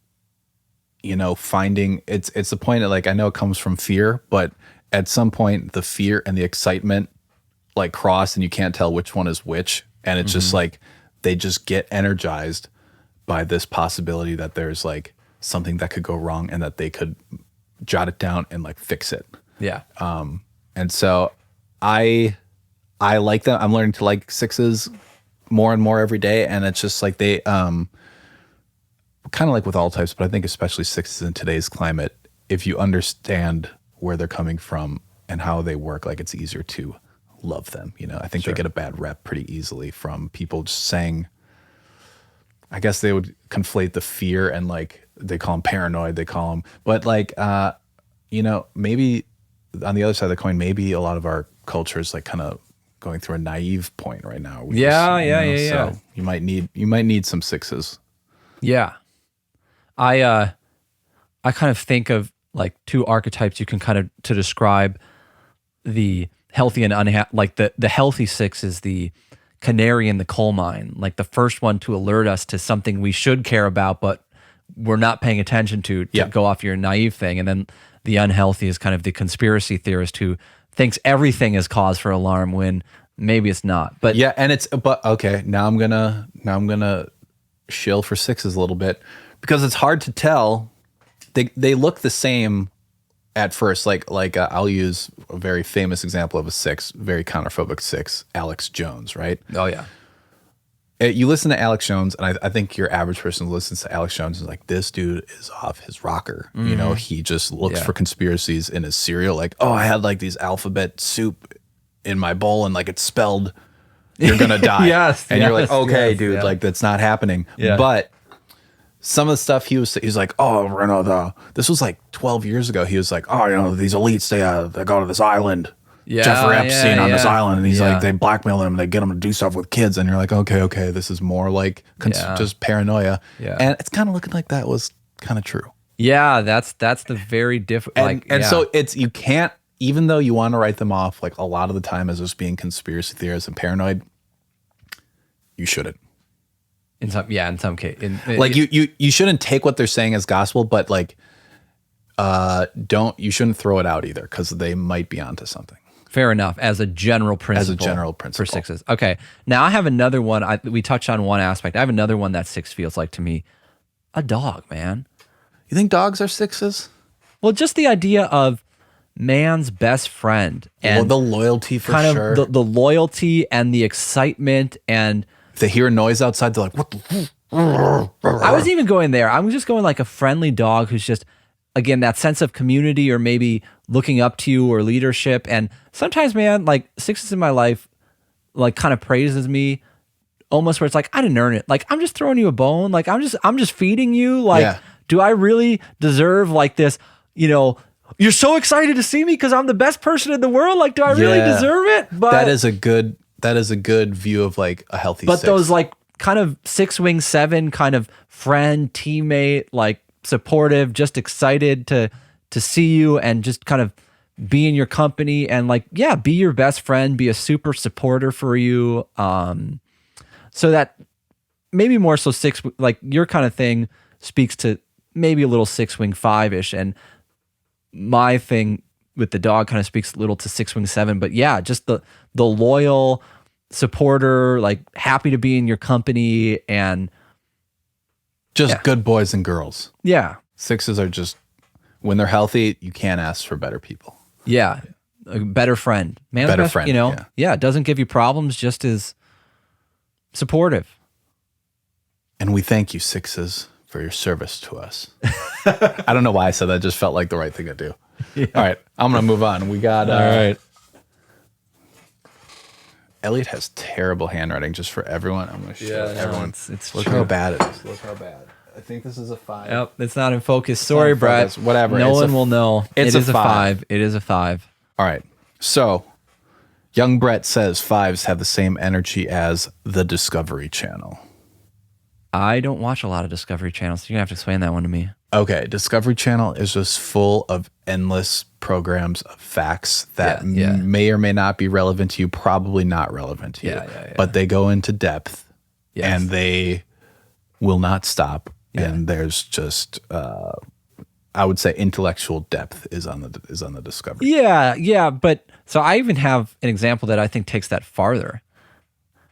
Speaker 1: finding it's the point that like, I know it comes from fear, but at some point the fear and the excitement like cross and you can't tell which one is which. And it's just like, they just get energized by this possibility that there's like something that could go wrong and that they could jot it down and like fix it.
Speaker 2: Yeah.
Speaker 1: And so I like them. I'm learning to like 6s more and more every day. And it's just like they, kind of like with all types, but I think especially 6s in today's climate, if you understand where they're coming from and how they work, like it's easier to love them. I think they get a bad rep pretty easily from people just saying, I guess they would conflate the fear and like, they call them paranoid, but like, maybe on the other side of the coin, maybe a lot of our culture is like kind of going through a naive point right now. So you might need some 6s.
Speaker 2: Yeah. I kind of think of like 2 archetypes you can kind of to describe the healthy and unhappy. Like the healthy 6 is the canary in the coal mine, like the first one to alert us to something we should care about, but we're not paying attention to go off your naive thing. And then the unhealthy is kind of the conspiracy theorist who thinks everything is cause for alarm when maybe it's not. But
Speaker 1: okay, now I'm gonna shill for 6s a little bit because it's hard to tell. They look the same at first. Like I'll use a very famous example of a 6, very counterphobic 6, Alex Jones, right?
Speaker 2: Oh yeah.
Speaker 1: You listen to Alex Jones, and I think your average person who listens to Alex Jones is like, this dude is off his rocker. He just looks for conspiracies in his cereal. Like, oh, I had like these alphabet soup in my bowl, and like it's spelled, you're gonna die. You're like, okay, dude, like that's not happening. Yeah. But some of the stuff he's like, oh, this was like 12 years ago. He was like, oh, these elites, they go to this island. Jeffrey Epstein on this island, and he's like, they blackmail him, they get him to do stuff with kids, and you're like, okay, this is more like just paranoia, and it's kind of looking like that was kind of true.
Speaker 2: Yeah, that's the very different.
Speaker 1: So it's you can't even though you want to write them off like a lot of the time as just being conspiracy theorists and paranoid, you shouldn't.
Speaker 2: In some case,
Speaker 1: like you shouldn't take what they're saying as gospel, but like you shouldn't throw it out either, because they might be onto something.
Speaker 2: Fair enough, as a general principle. For sixes. Okay, now I have another one. We touched on one aspect. I have another one that 6 feels like to me. A dog, man.
Speaker 1: You think dogs are 6s?
Speaker 2: Well, just the idea of man's best friend, and
Speaker 1: the loyalty for
Speaker 2: kind
Speaker 1: sure.
Speaker 2: of the loyalty and the excitement, and
Speaker 1: if they hear a noise outside, they're like, what the?
Speaker 2: I was even going there. I was just going like a friendly dog who's just, again, that sense of community, or maybe looking up to you, or leadership. And sometimes, man, like 6s in my life, like kind of praises me almost where it's like, I didn't earn it. Like, I'm just throwing you a bone. Like, I'm just feeding you. Like, do I really deserve like this, you're so excited to see me because I'm the best person in the world. Like, do I really deserve it? But
Speaker 1: that is a good view of like a healthy.
Speaker 2: But
Speaker 1: 6.
Speaker 2: those like kind of 6-wing 7 kind of friend, teammate, like supportive, just excited to see you and just kind of be in your company and like, be your best friend, be a super supporter for you. So that maybe more so 6, like your kind of thing speaks to maybe a little 6-wing 5-ish. And my thing with the dog kind of speaks a little to 6-wing 7, but just the loyal supporter, like happy to be in your company, and
Speaker 1: just good boys and girls.
Speaker 2: Yeah.
Speaker 1: 6s are just, when they're healthy, you can't ask for better people.
Speaker 2: Yeah. A better friend. Man,
Speaker 1: better friend,
Speaker 2: it doesn't give you problems, just is supportive.
Speaker 1: And we thank you, 6s, for your service to us. I don't know why I said that. Just felt like the right thing to do. Yeah. All right, I'm going to move on. We got...
Speaker 2: all right.
Speaker 1: Elliot has terrible handwriting, just for everyone. I'm going to show everyone.
Speaker 2: It's
Speaker 1: look
Speaker 2: true.
Speaker 1: how bad it is. Look how bad. I think this is a 5.
Speaker 2: Yep, it's not in focus. Sorry, Brett.
Speaker 1: Whatever.
Speaker 2: No one will know.
Speaker 1: It is a 5.
Speaker 2: It is a 5.
Speaker 1: All right. So, young Brett says 5s have the same energy as the Discovery Channel.
Speaker 2: I don't watch a lot of Discovery Channel, so you're going to have to explain that one to me.
Speaker 1: Okay. Discovery Channel is just full of endless programs of facts that may or may not be relevant to you, probably not relevant to you. But they go into depth, and they will not stop. And there's just, I would say, intellectual depth is on the Discovery.
Speaker 2: Yeah. But so I even have an example that I think takes that farther,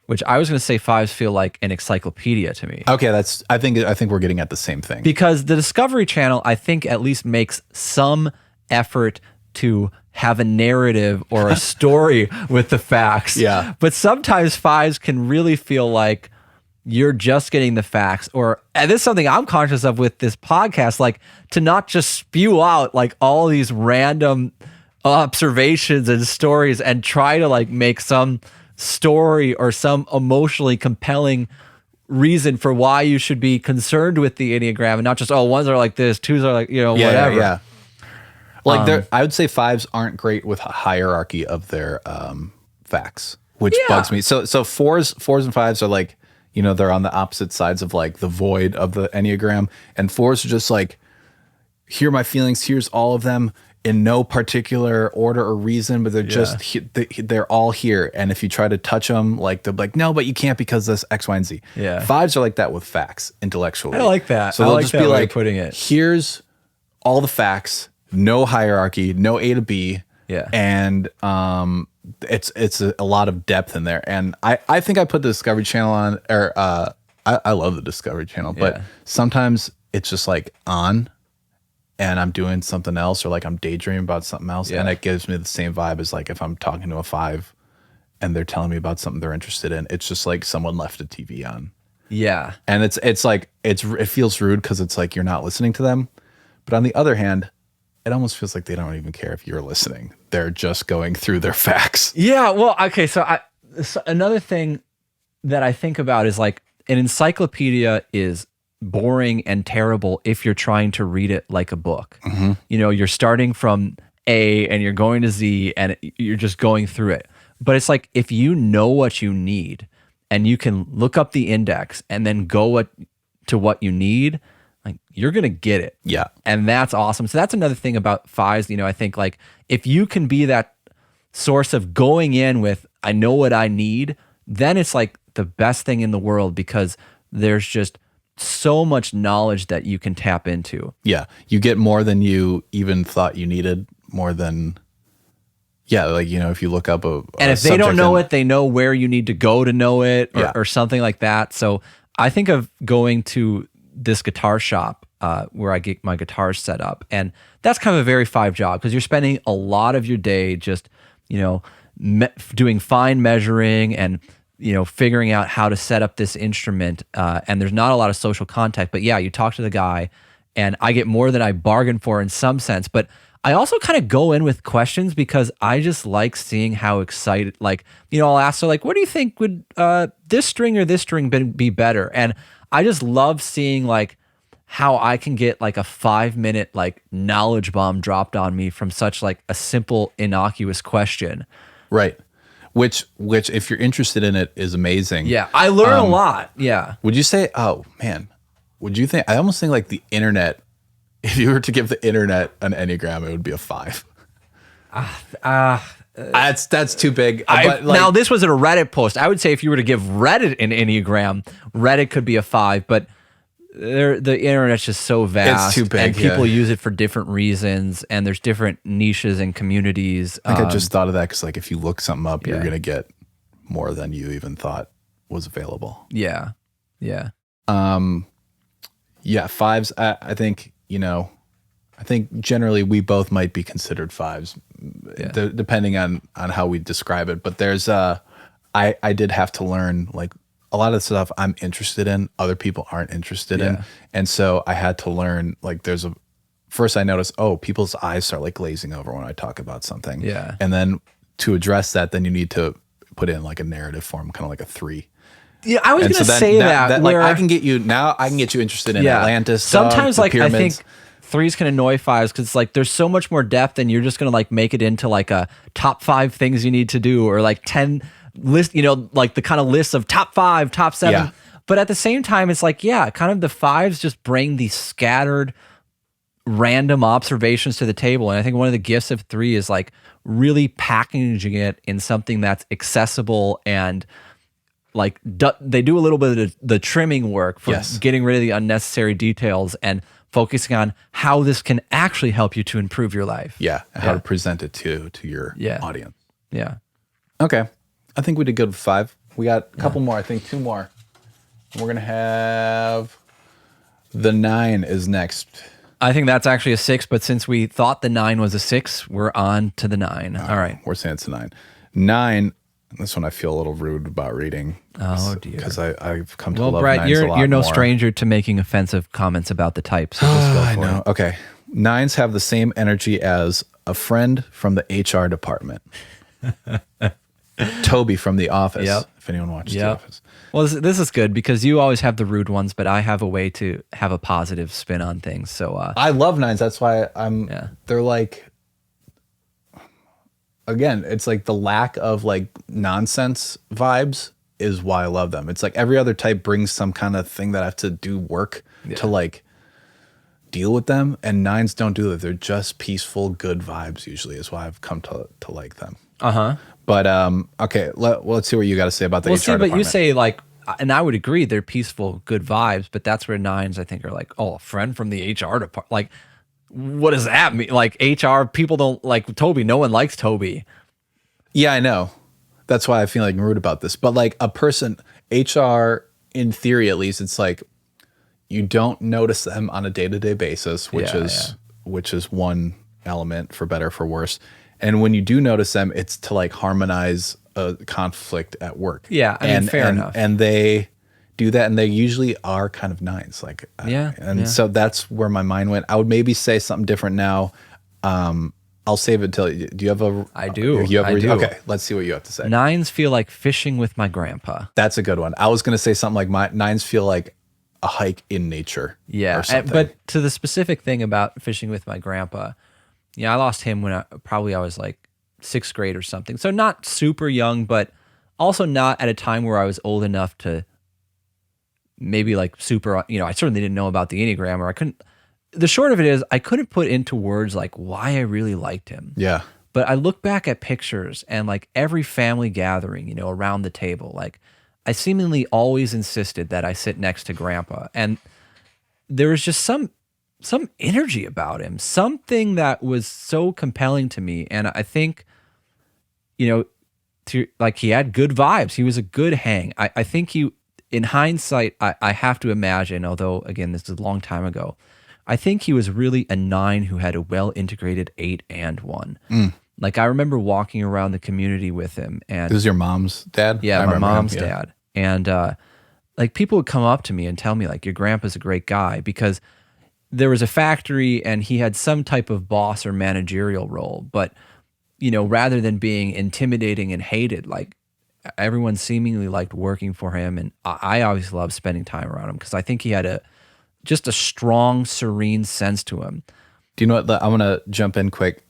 Speaker 2: which I was going to say 5s feel like an encyclopedia to me.
Speaker 1: Okay, I think we're getting at the same thing.
Speaker 2: Because the Discovery Channel, I think, at least makes some effort to have a narrative or a story with the facts.
Speaker 1: Yeah.
Speaker 2: But sometimes 5s can really feel like you're just getting the facts, and this is something I'm conscious of with this podcast, like to not just spew out like all these random observations and stories and try to like make some story or some emotionally compelling reason for why you should be concerned with the Enneagram, and not just, ones are like this, 2s are like, whatever.
Speaker 1: Yeah. Like I would say 5s aren't great with a hierarchy of their facts, which bugs me. So 4s and 5s are like, they're on the opposite sides of like the void of the Enneagram, and 4s are just like, here are my feelings, here's all of them in no particular order or reason, but they're just, they're all here. And if you try to touch them, like they're like, no, but you can't because this X, Y, and Z.
Speaker 2: Yeah.
Speaker 1: 5s are like that with facts intellectually.
Speaker 2: I like that.
Speaker 1: So they'll
Speaker 2: like
Speaker 1: just
Speaker 2: that
Speaker 1: be
Speaker 2: way
Speaker 1: like,
Speaker 2: of putting it.
Speaker 1: Here's all the facts, no hierarchy, no A to B.
Speaker 2: Yeah.
Speaker 1: And it's a lot of depth in there. And I think I put the Discovery Channel on, or I love the Discovery Channel, but sometimes it's just like on, and I'm doing something else, or like I'm daydreaming about something else, and it gives me the same vibe as like if I'm talking to a 5 and they're telling me about something they're interested in. It's just like someone left a TV on.
Speaker 2: Yeah.
Speaker 1: And it's like it feels rude because it's like you're not listening to them. But on the other hand, it almost feels like they don't even care if you're listening. They're just going through their facts.
Speaker 2: Yeah, well, okay, so another thing that I think about is like an encyclopedia is boring and terrible if you're trying to read it like a book.
Speaker 1: Mm-hmm.
Speaker 2: You're starting from A and you're going to Z and you're just going through it. But it's like if you know what you need and you can look up the index and then go to what you need, like you're going to get it.
Speaker 1: Yeah.
Speaker 2: And that's awesome. So that's another thing about fives. You know, I think like if you can be that source of going in with, I know what I need, then it's like the best thing in the world because there's just so much knowledge that you can tap into.
Speaker 1: Yeah. You get more than you even thought you needed, more than, yeah, like, you know, if you look up
Speaker 2: and if they don't know it, they know where you need to go to know it or something like that. So I think of going to this guitar shop where I get my guitars set up. And that's kind of a very five job because you're spending a lot of your day just, you know, doing fine measuring and, you know, figuring out how to set up this instrument. And there's not a lot of social contact. But yeah, you talk to the guy and I get more than I bargained for in some sense. But I also kind of go in with questions because I just like seeing how excited, like, you know, I'll ask her, like, what do you think would this string or this string be better? And I just love seeing, like, how I can get, like, a 5-minute, like, knowledge bomb dropped on me from such, like, a simple, innocuous question.
Speaker 1: Right. Which, if you're interested in it, is amazing.
Speaker 2: Yeah. I learn a lot. Yeah.
Speaker 1: Would you say, oh, man, would you think, I almost think, like, the internet, if you were to give the internet an Enneagram, it would be a 5. That's too big. But like,
Speaker 2: now, this was a Reddit post. I would say if you were to give Reddit an Enneagram, Reddit could be a 5, but the internet's just so vast.
Speaker 1: It's too big,
Speaker 2: and people use it for different reasons, and there's different niches and communities.
Speaker 1: I think I just thought of that because, like, if you look something up, you're going to get more than you even thought was available.
Speaker 2: Yeah. Yeah.
Speaker 1: Yeah, 5s, I think, you know, I think generally we both might be considered 5s, depending on how we describe it. But there's, I did have to learn, like, a lot of the stuff I'm interested in, other people aren't interested in. And so I had to learn, like, first I noticed, oh, people's eyes start, like, glazing over when I talk about something.
Speaker 2: Yeah.
Speaker 1: And then to address that, then you need to put in, like, a narrative form, kind of like a 3.
Speaker 2: Yeah, I was going to say that
Speaker 1: like, I can get you interested in Atlantis.
Speaker 2: Sometimes, like,
Speaker 1: pyramids.
Speaker 2: I think 3s can annoy 5s because, like, there's so much more depth, and you're just going to, like, make it into, like, a top 5 things you need to do, or like 10 list, you know, like the kind of list of top 5, top 7.
Speaker 1: Yeah.
Speaker 2: But at the same time, it's like, yeah, kind of the 5s just bring these scattered, random observations to the table. And I think one of the gifts of 3 is, like, really packaging it in something that's accessible and, like, they do a little bit of the trimming work for getting rid of the unnecessary details and focusing on how this can actually help you to improve your life.
Speaker 1: Yeah, how to present it to your audience.
Speaker 2: Yeah.
Speaker 1: Okay. I think we did good with 5. We got a couple more, I think 2 more. We're going to have the 9 is next.
Speaker 2: I think that's actually a 6, but since we thought the 9 was a 6, we're on to the 9. All right.
Speaker 1: We're saying it's a 9. 9, this one I feel a little rude about reading.
Speaker 2: Oh, dear.
Speaker 1: Because I've come to love
Speaker 2: Brett,
Speaker 1: 9s a lot
Speaker 2: you're no
Speaker 1: more.
Speaker 2: stranger to making offensive comments about the type, so just go for it.
Speaker 1: Okay. 9s have the same energy as a friend from the HR department. Toby from The Office, if anyone watches The Office.
Speaker 2: Well, this is good because you always have the rude ones, but I have a way to have a positive spin on things. So
Speaker 1: I love 9s. That's why they're like, again, it's like the lack of, like, nonsense vibes is why I love them. It's like every other type brings some kind of thing that I have to do work to, like, deal with them. And 9s don't do that. They're just peaceful, good vibes usually is why I've come to like them.
Speaker 2: Uh-huh.
Speaker 1: But, okay, let's see what you got to say about the HR department.
Speaker 2: But you say, like, and I would agree, they're peaceful, good vibes, but that's where 9s, I think, are like, oh, a friend from the HR department. Like, what does that mean? Like, HR, people don't like Toby. No one likes Toby.
Speaker 1: Yeah, I know. That's why I feel like rude about this. But, like, a person, HR, in theory at least, it's like you don't notice them on a day-to-day basis, which is one element, for better or for worse. And when you do notice them, it's to, like, harmonize a conflict at work.
Speaker 2: Yeah, I mean, fair enough.
Speaker 1: And they do that, and they usually are kind of 9s. Like, so that's where my mind went. I would maybe say something different now. I'll save it till. Do you have a?
Speaker 2: I do.
Speaker 1: You have
Speaker 2: I do.
Speaker 1: Okay, let's see what you have to say.
Speaker 2: 9s feel like fishing with my grandpa.
Speaker 1: That's a good one. I was going to say something like 9s feel like a hike in nature.
Speaker 2: Yeah,
Speaker 1: or something.
Speaker 2: But to the specific thing about fishing with my grandpa. Yeah, I lost him when I was like 6th grade or something. So not super young, but also not at a time where I was old enough to maybe like super, I certainly didn't know about the Enneagram, or the short of it is I couldn't put into words like why I really liked him.
Speaker 1: Yeah.
Speaker 2: But I look back at pictures and like every family gathering, around the table, like I seemingly always insisted that I sit next to Grandpa. And there was just some energy about him, something that was so compelling to me. And I think, he had good vibes. He was a good hang. I think in hindsight, I have to imagine, although again, this is a long time ago, I think he was really a 9 who had a well-integrated 8 and 1. Like I remember walking around the community with him, and
Speaker 1: this is your mom's dad?
Speaker 2: Yeah, my mom's dad. And like people would come up to me and tell me like, your grandpa's a great guy, because there was a factory and he had some type of boss or managerial role, but rather than being intimidating and hated, like everyone seemingly liked working for him. And I always loved spending time around him because I think he had just a strong, serene sense to him.
Speaker 1: Do you know what? I'm going to jump in quick.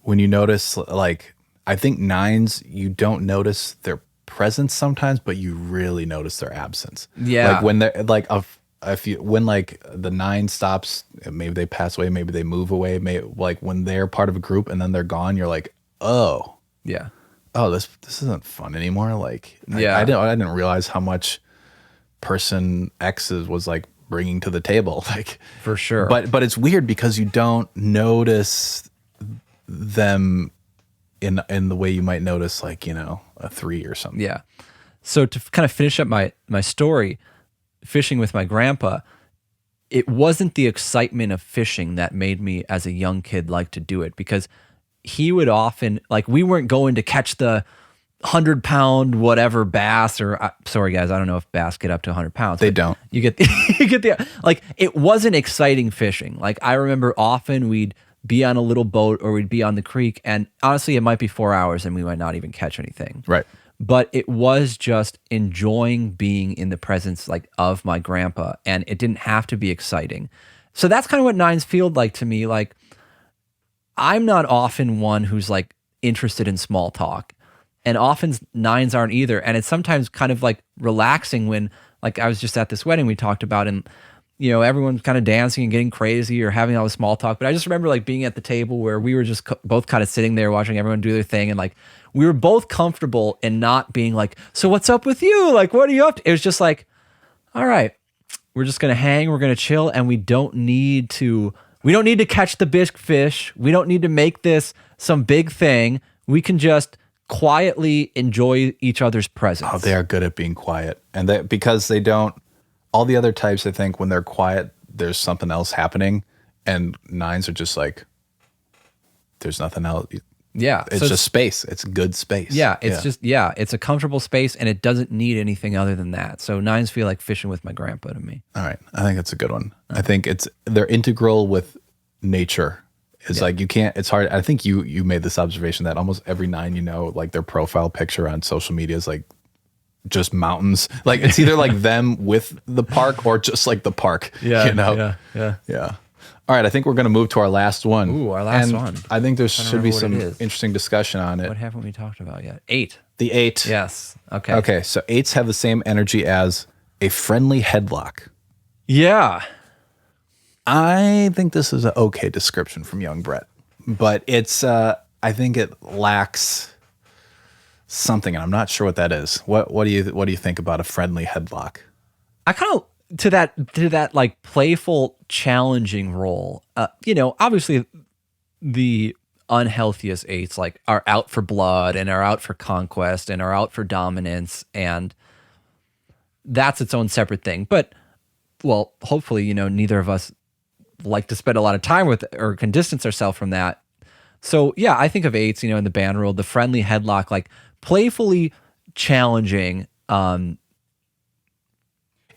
Speaker 1: When you notice, like, I think 9s, you don't notice their presence sometimes, but you really notice their absence.
Speaker 2: Yeah.
Speaker 1: Like when they're like, when like the 9 stops, maybe they pass away, maybe they move away, like when they're part of a group and then they're gone, you're like, oh,
Speaker 2: yeah.
Speaker 1: Oh, this isn't fun anymore. Like,
Speaker 2: yeah.
Speaker 1: I didn't realize how much person X was like bringing to the table. Like,
Speaker 2: for sure.
Speaker 1: But it's weird because you don't notice them in the way you might notice like, a 3 or something.
Speaker 2: Yeah. So to kind of finish up my story, fishing with my grandpa, it wasn't the excitement of fishing that made me as a young kid like to do it, because he would often, like, we weren't going to catch the 100-pound whatever bass, or sorry guys, I don't know if bass get up to 100 pounds.
Speaker 1: They don't.
Speaker 2: You get the like, it wasn't exciting fishing. Like I remember often we'd be on a little boat or we'd be on the creek, and honestly it might be 4 hours and we might not even catch anything.
Speaker 1: Right.
Speaker 2: But it was just enjoying being in the presence like of my grandpa, and it didn't have to be exciting. So that's kind of what 9s feel like to me. Like I'm not often one who's like interested in small talk, and often 9s aren't either. And it's sometimes kind of like relaxing when, like, I was just at this wedding we talked about, and everyone's kind of dancing and getting crazy or having all the small talk. But I just remember like being at the table where we were just both kind of sitting there watching everyone do their thing, and like we were both comfortable in not being like, so what's up with you? Like, what are you up to? It was just like, all right, we're just gonna hang, we're gonna chill, and we don't need to catch the big fish. We don't need to make this some big thing. We can just quietly enjoy each other's presence.
Speaker 1: Oh, they are good at being quiet. And because they don't, all the other types, I think when they're quiet, there's something else happening. And 9s are just like, there's nothing else.
Speaker 2: Yeah.
Speaker 1: It's just space. It's good space.
Speaker 2: Yeah. It's a comfortable space, and it doesn't need anything other than that. So 9s feel like fishing with my grandpa to me.
Speaker 1: All right. I think that's a good one. I think they're integral with nature. It's like you can't, it's hard. I think you made this observation that almost every 9, like their profile picture on social media is like just mountains. Like it's either like them with the park or just like the park.
Speaker 2: Yeah.
Speaker 1: Yeah. All right. I think we're going to move to our last one.
Speaker 2: Ooh, our last one.
Speaker 1: I think there should be some interesting discussion on it.
Speaker 2: What haven't we talked about yet? 8.
Speaker 1: The 8.
Speaker 2: Yes. Okay.
Speaker 1: Okay. So 8s have the same energy as a friendly headlock.
Speaker 2: Yeah.
Speaker 1: I think this is an okay description from young Brett, but it's, I think it lacks something, and I'm not sure what that is. What do you think about a friendly headlock?
Speaker 2: I kind of, to that like playful, challenging role, obviously the unhealthiest 8s like are out for blood and are out for conquest and are out for dominance, and that's its own separate thing. But, well, hopefully, neither of us like to spend a lot of time with or can distance ourselves from that. So yeah, I think of 8s, in the band world, the friendly headlock, like playfully challenging.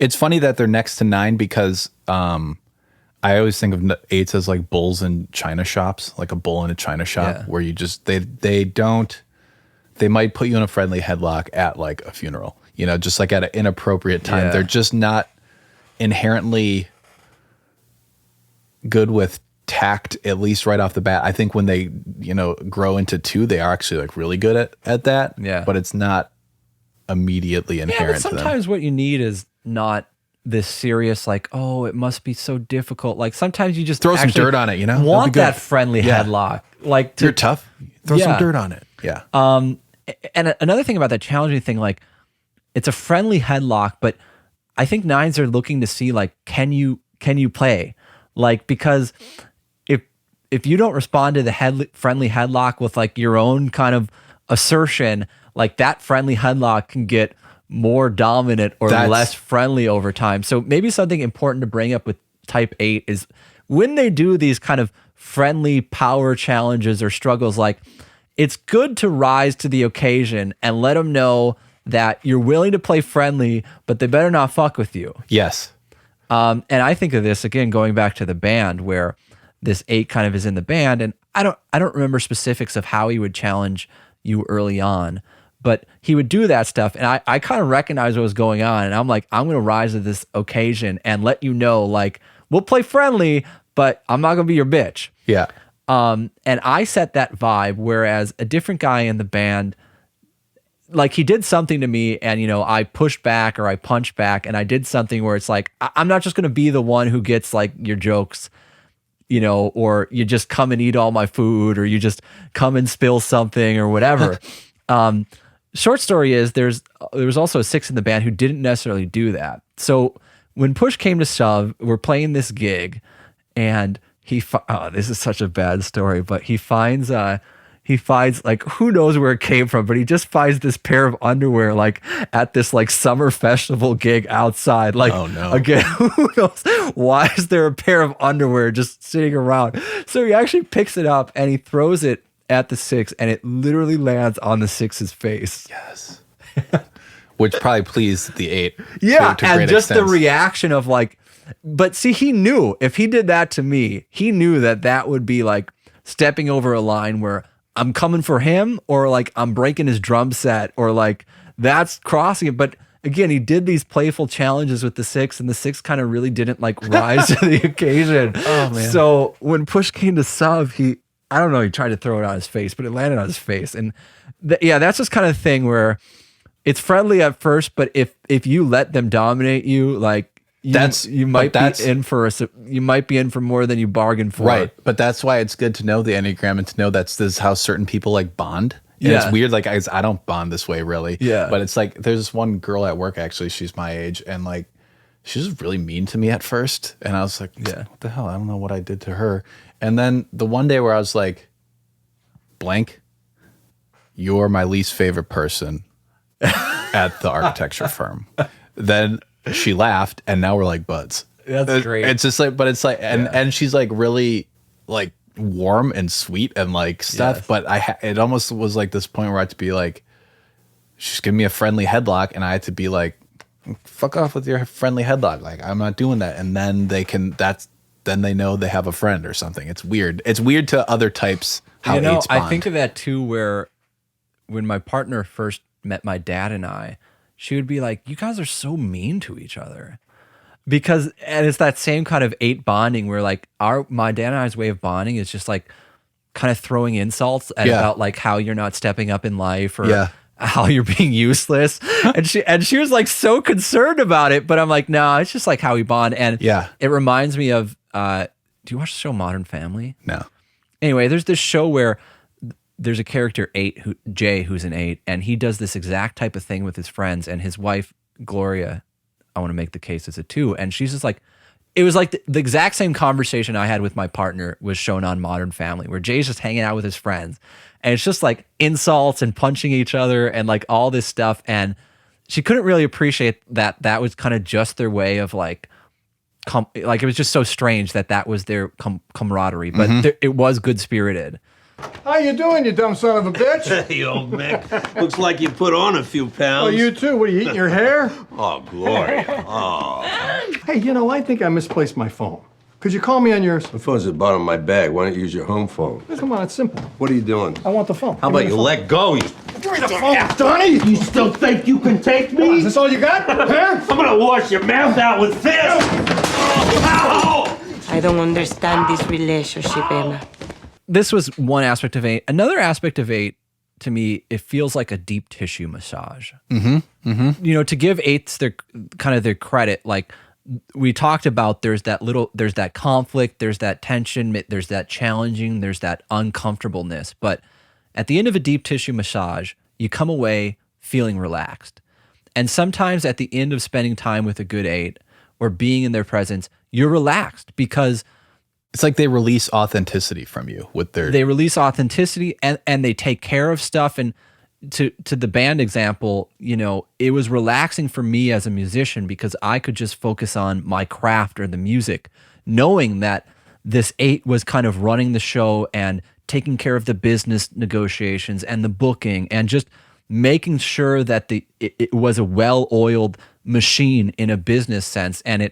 Speaker 1: It's funny that they're next to 9 because I always think of 8s as like bulls in china shops, like a bull in a china shop where you just, they might put you in a friendly headlock at like a funeral, just like at an inappropriate time. They're just not inherently good with tact, at least right off the bat. I think when they, grow into 2, they are actually like really good at that.
Speaker 2: Yeah.
Speaker 1: But it's not immediately inherent to them.
Speaker 2: Sometimes what you need is not this serious, like, oh, it must be so difficult. Like sometimes you just
Speaker 1: throw some dirt on it, you know?
Speaker 2: Want that friendly headlock. Like
Speaker 1: you're tough. Throw some dirt on it. Yeah.
Speaker 2: And another thing about that challenging thing, like it's a friendly headlock, but I think nines are looking to see like, can you play? Like, because if you don't respond to the friendly headlock with like your own kind of assertion, like that friendly headlock can get more dominant or less friendly over time. So maybe something important to bring up with type 8 is when they do these kind of friendly power challenges or struggles, like it's good to rise to the occasion and let them know that you're willing to play friendly, but they better not fuck with you.
Speaker 1: Yes.
Speaker 2: And I think of this again, going back to the band where this 8 kind of is in the band. And I don't remember specifics of how he would challenge you early on, but he would do that stuff. And I kind of recognized what was going on. And I'm like, I'm going to rise to this occasion and let you know, like, we'll play friendly, but I'm not going to be your bitch.
Speaker 1: Yeah.
Speaker 2: And I set that vibe, whereas a different guy in the band, like he did something to me and, you know, I pushed back or I punched back and I did something where it's like, I'm not just going to be the one who gets like your jokes, you know, or you just come and eat all my food or you just come and spill something or whatever. Short story is there was also a 6 in the band who didn't necessarily do that. So when push came to shove, we're playing this gig and this is such a bad story, but he finds like, who knows where it came from, but he just finds this pair of underwear like at this like summer festival gig outside. Like,
Speaker 1: oh no.
Speaker 2: Again, who knows why is there a pair of underwear just sitting around? So he actually picks it up and he throws it at the 6 and it literally lands on the 6's face.
Speaker 1: Yes. Which probably pleased the 8.
Speaker 2: Yeah,
Speaker 1: to
Speaker 2: and just
Speaker 1: extent.
Speaker 2: the reaction of like, but see, he knew if he did that to me, he knew that would be like stepping over a line where I'm coming for him or like I'm breaking his drum set or like that's crossing it. But again, he did these playful challenges with the 6 and the 6 kind of really didn't like rise to the occasion.
Speaker 1: Oh man.
Speaker 2: So when push came to shove, he tried to throw it on his face, but it landed on his face. And that's just kind of thing where it's friendly at first, but if you let them dominate you, like you might be in for more than you bargained for.
Speaker 1: Right. But that's why it's good to know the Enneagram and to know this is how certain people like bond. And it's weird. Like I don't bond this way really.
Speaker 2: Yeah.
Speaker 1: But it's like, there's this one girl at work, actually, she's my age. And like, she was really mean to me at first. And I was like, what the hell? I don't know what I did to her. And then the one day where I was like, blank, you're my least favorite person at the architecture firm. Then she laughed and now we're like buds.
Speaker 2: That's great.
Speaker 1: It's just like, but it's like, and she's like really like warm and sweet and like stuff. Yes. But it almost was like this point where I had to be like, she's giving me a friendly headlock and I had to be like, fuck off with your friendly headlock. Like, I'm not doing that. And then then they know they have a friend or something. It's weird. It's weird to other types how eights bond.
Speaker 2: I think of that too, where when my partner first met my dad and I, she would be like, you guys are so mean to each other. And it's that same kind of 8 bonding where like my dad and I's way of bonding is just like kind of throwing insults about like how you're not stepping up in life or how you're being useless. and she was like so concerned about it, but I'm like, no, it's just like how we bond. And it reminds me of, do you watch the show Modern Family?
Speaker 1: No.
Speaker 2: Anyway, there's this show where there's a character Jay, who's an 8, and he does this exact type of thing with his friends, and his wife, Gloria, I want to make the case as a 2, and she's just like, it was like the exact same conversation I had with my partner was shown on Modern Family, where Jay's just hanging out with his friends, and it's just like insults and punching each other and like all this stuff, and she couldn't really appreciate that was kind of just their way of like, like it was just so strange that was their camaraderie, but it was good-spirited.
Speaker 5: How you doing, you dumb son of a bitch?
Speaker 3: Hey, old Mick. Looks like you put on a few pounds.
Speaker 5: Oh, you too? What, are you eating your hair?
Speaker 3: Oh, Gloria. Oh.
Speaker 5: Hey, I think I misplaced my phone. Could you call me on yours?
Speaker 3: The phone's at the bottom of my bag. Why don't you use your home phone?
Speaker 5: Come on, it's simple.
Speaker 3: What are you doing?
Speaker 5: I want the phone.
Speaker 3: How about you let go?
Speaker 5: Give me the phone, Donnie!
Speaker 3: You still think you can take me?
Speaker 5: Is this all you got? Huh?
Speaker 3: I'm gonna wash your mouth out with this! Ow!
Speaker 6: I don't understand this relationship, Emma.
Speaker 2: This was one aspect of 8. Another aspect of 8 to me, it feels like a deep tissue massage. You know, to give eights their kind of their credit, like we talked about, there's that conflict, there's that tension, there's that challenging, there's that uncomfortableness. But at the end of a deep tissue massage, you come away feeling relaxed. And sometimes at the end of spending time with a good eight or being in their presence, you're relaxed because
Speaker 1: it's like they release authenticity from you with their.
Speaker 2: They release authenticity and they take care of stuff. And to the band example, you know, it was relaxing for me as a musician because I could just focus on my craft or the music, knowing that this eight was kind of running the show and taking care of the business negotiations and the booking and just making sure that it was a well-oiled machine in a business sense. And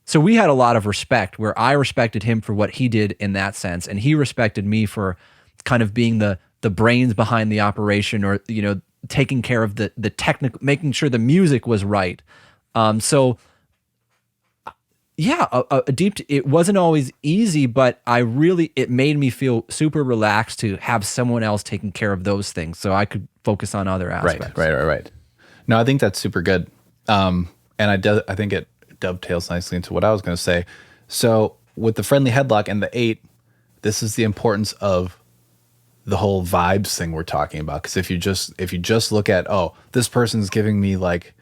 Speaker 2: so we had a lot of respect, where I respected him for what he did in that sense, and he respected me for kind of being the brains behind the operation, or, you know, taking care of the technical, making sure the music was right. So yeah, it wasn't always easy, but it made me feel super relaxed to have someone else taking care of those things, so I could focus on other aspects.
Speaker 1: Right. No, I think that's super good. And I think it dovetails nicely into what I was going to say. So with the friendly headlock and the eight, this is the importance of the whole vibes thing we're talking about. Because if you just look at, oh, this person's giving me, like,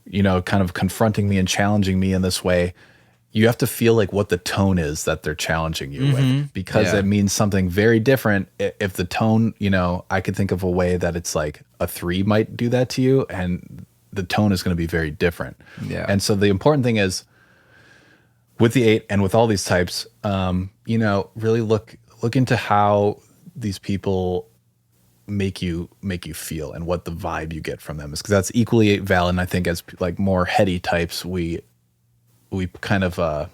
Speaker 1: you know, kind of confronting me and challenging me in this way, you have to feel like what the tone is that they're challenging you with, because it means something very different. If the tone, you know, I could think of a way that it's like a 3 might do that to you, and the tone is going to be very different. Yeah. And so the important thing is with the 8 and with all these types, you know, really look into how these people make you feel and what the vibe you get from them is, because that's equally valid. And I think as like more heady types, we kind of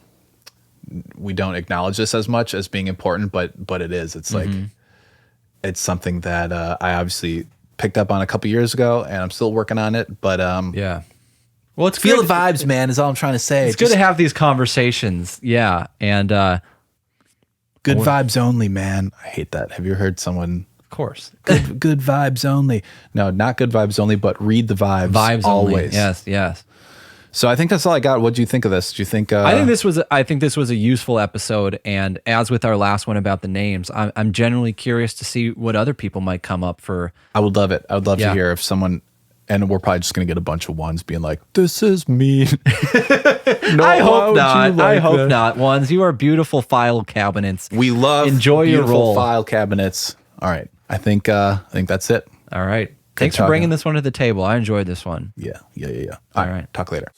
Speaker 1: we don't acknowledge this as much as being important, but it is. It's like it's something that I obviously picked up on a couple years ago, and I'm still working on it. But
Speaker 2: yeah, well, it's
Speaker 1: feel
Speaker 2: good.
Speaker 1: The vibes, man, is all I'm trying to say.
Speaker 2: It's good to have these conversations. Yeah, and
Speaker 1: good vibes only, man. I hate that. Have you heard someone?
Speaker 2: Of course,
Speaker 1: good vibes only. No, not good vibes only, but read the vibes.
Speaker 2: Vibes
Speaker 1: always.
Speaker 2: Only. Yes.
Speaker 1: So I think that's all I got. What do you think of this? Do you think?
Speaker 2: I think this was a useful episode, and as with our last one about the names, I'm generally curious to see what other people might come up for.
Speaker 1: I would love it. I would love to hear if someone, and we're probably just gonna get a bunch of ones being like, "This is me."
Speaker 2: No, I hope not. I hope not. Ones, you are beautiful file cabinets.
Speaker 1: We love
Speaker 2: enjoy your role.
Speaker 1: File cabinets. All right, I think that's it.
Speaker 2: All right. Thanks for bringing this one to the table. I enjoyed this one.
Speaker 1: Yeah. All right. Talk later.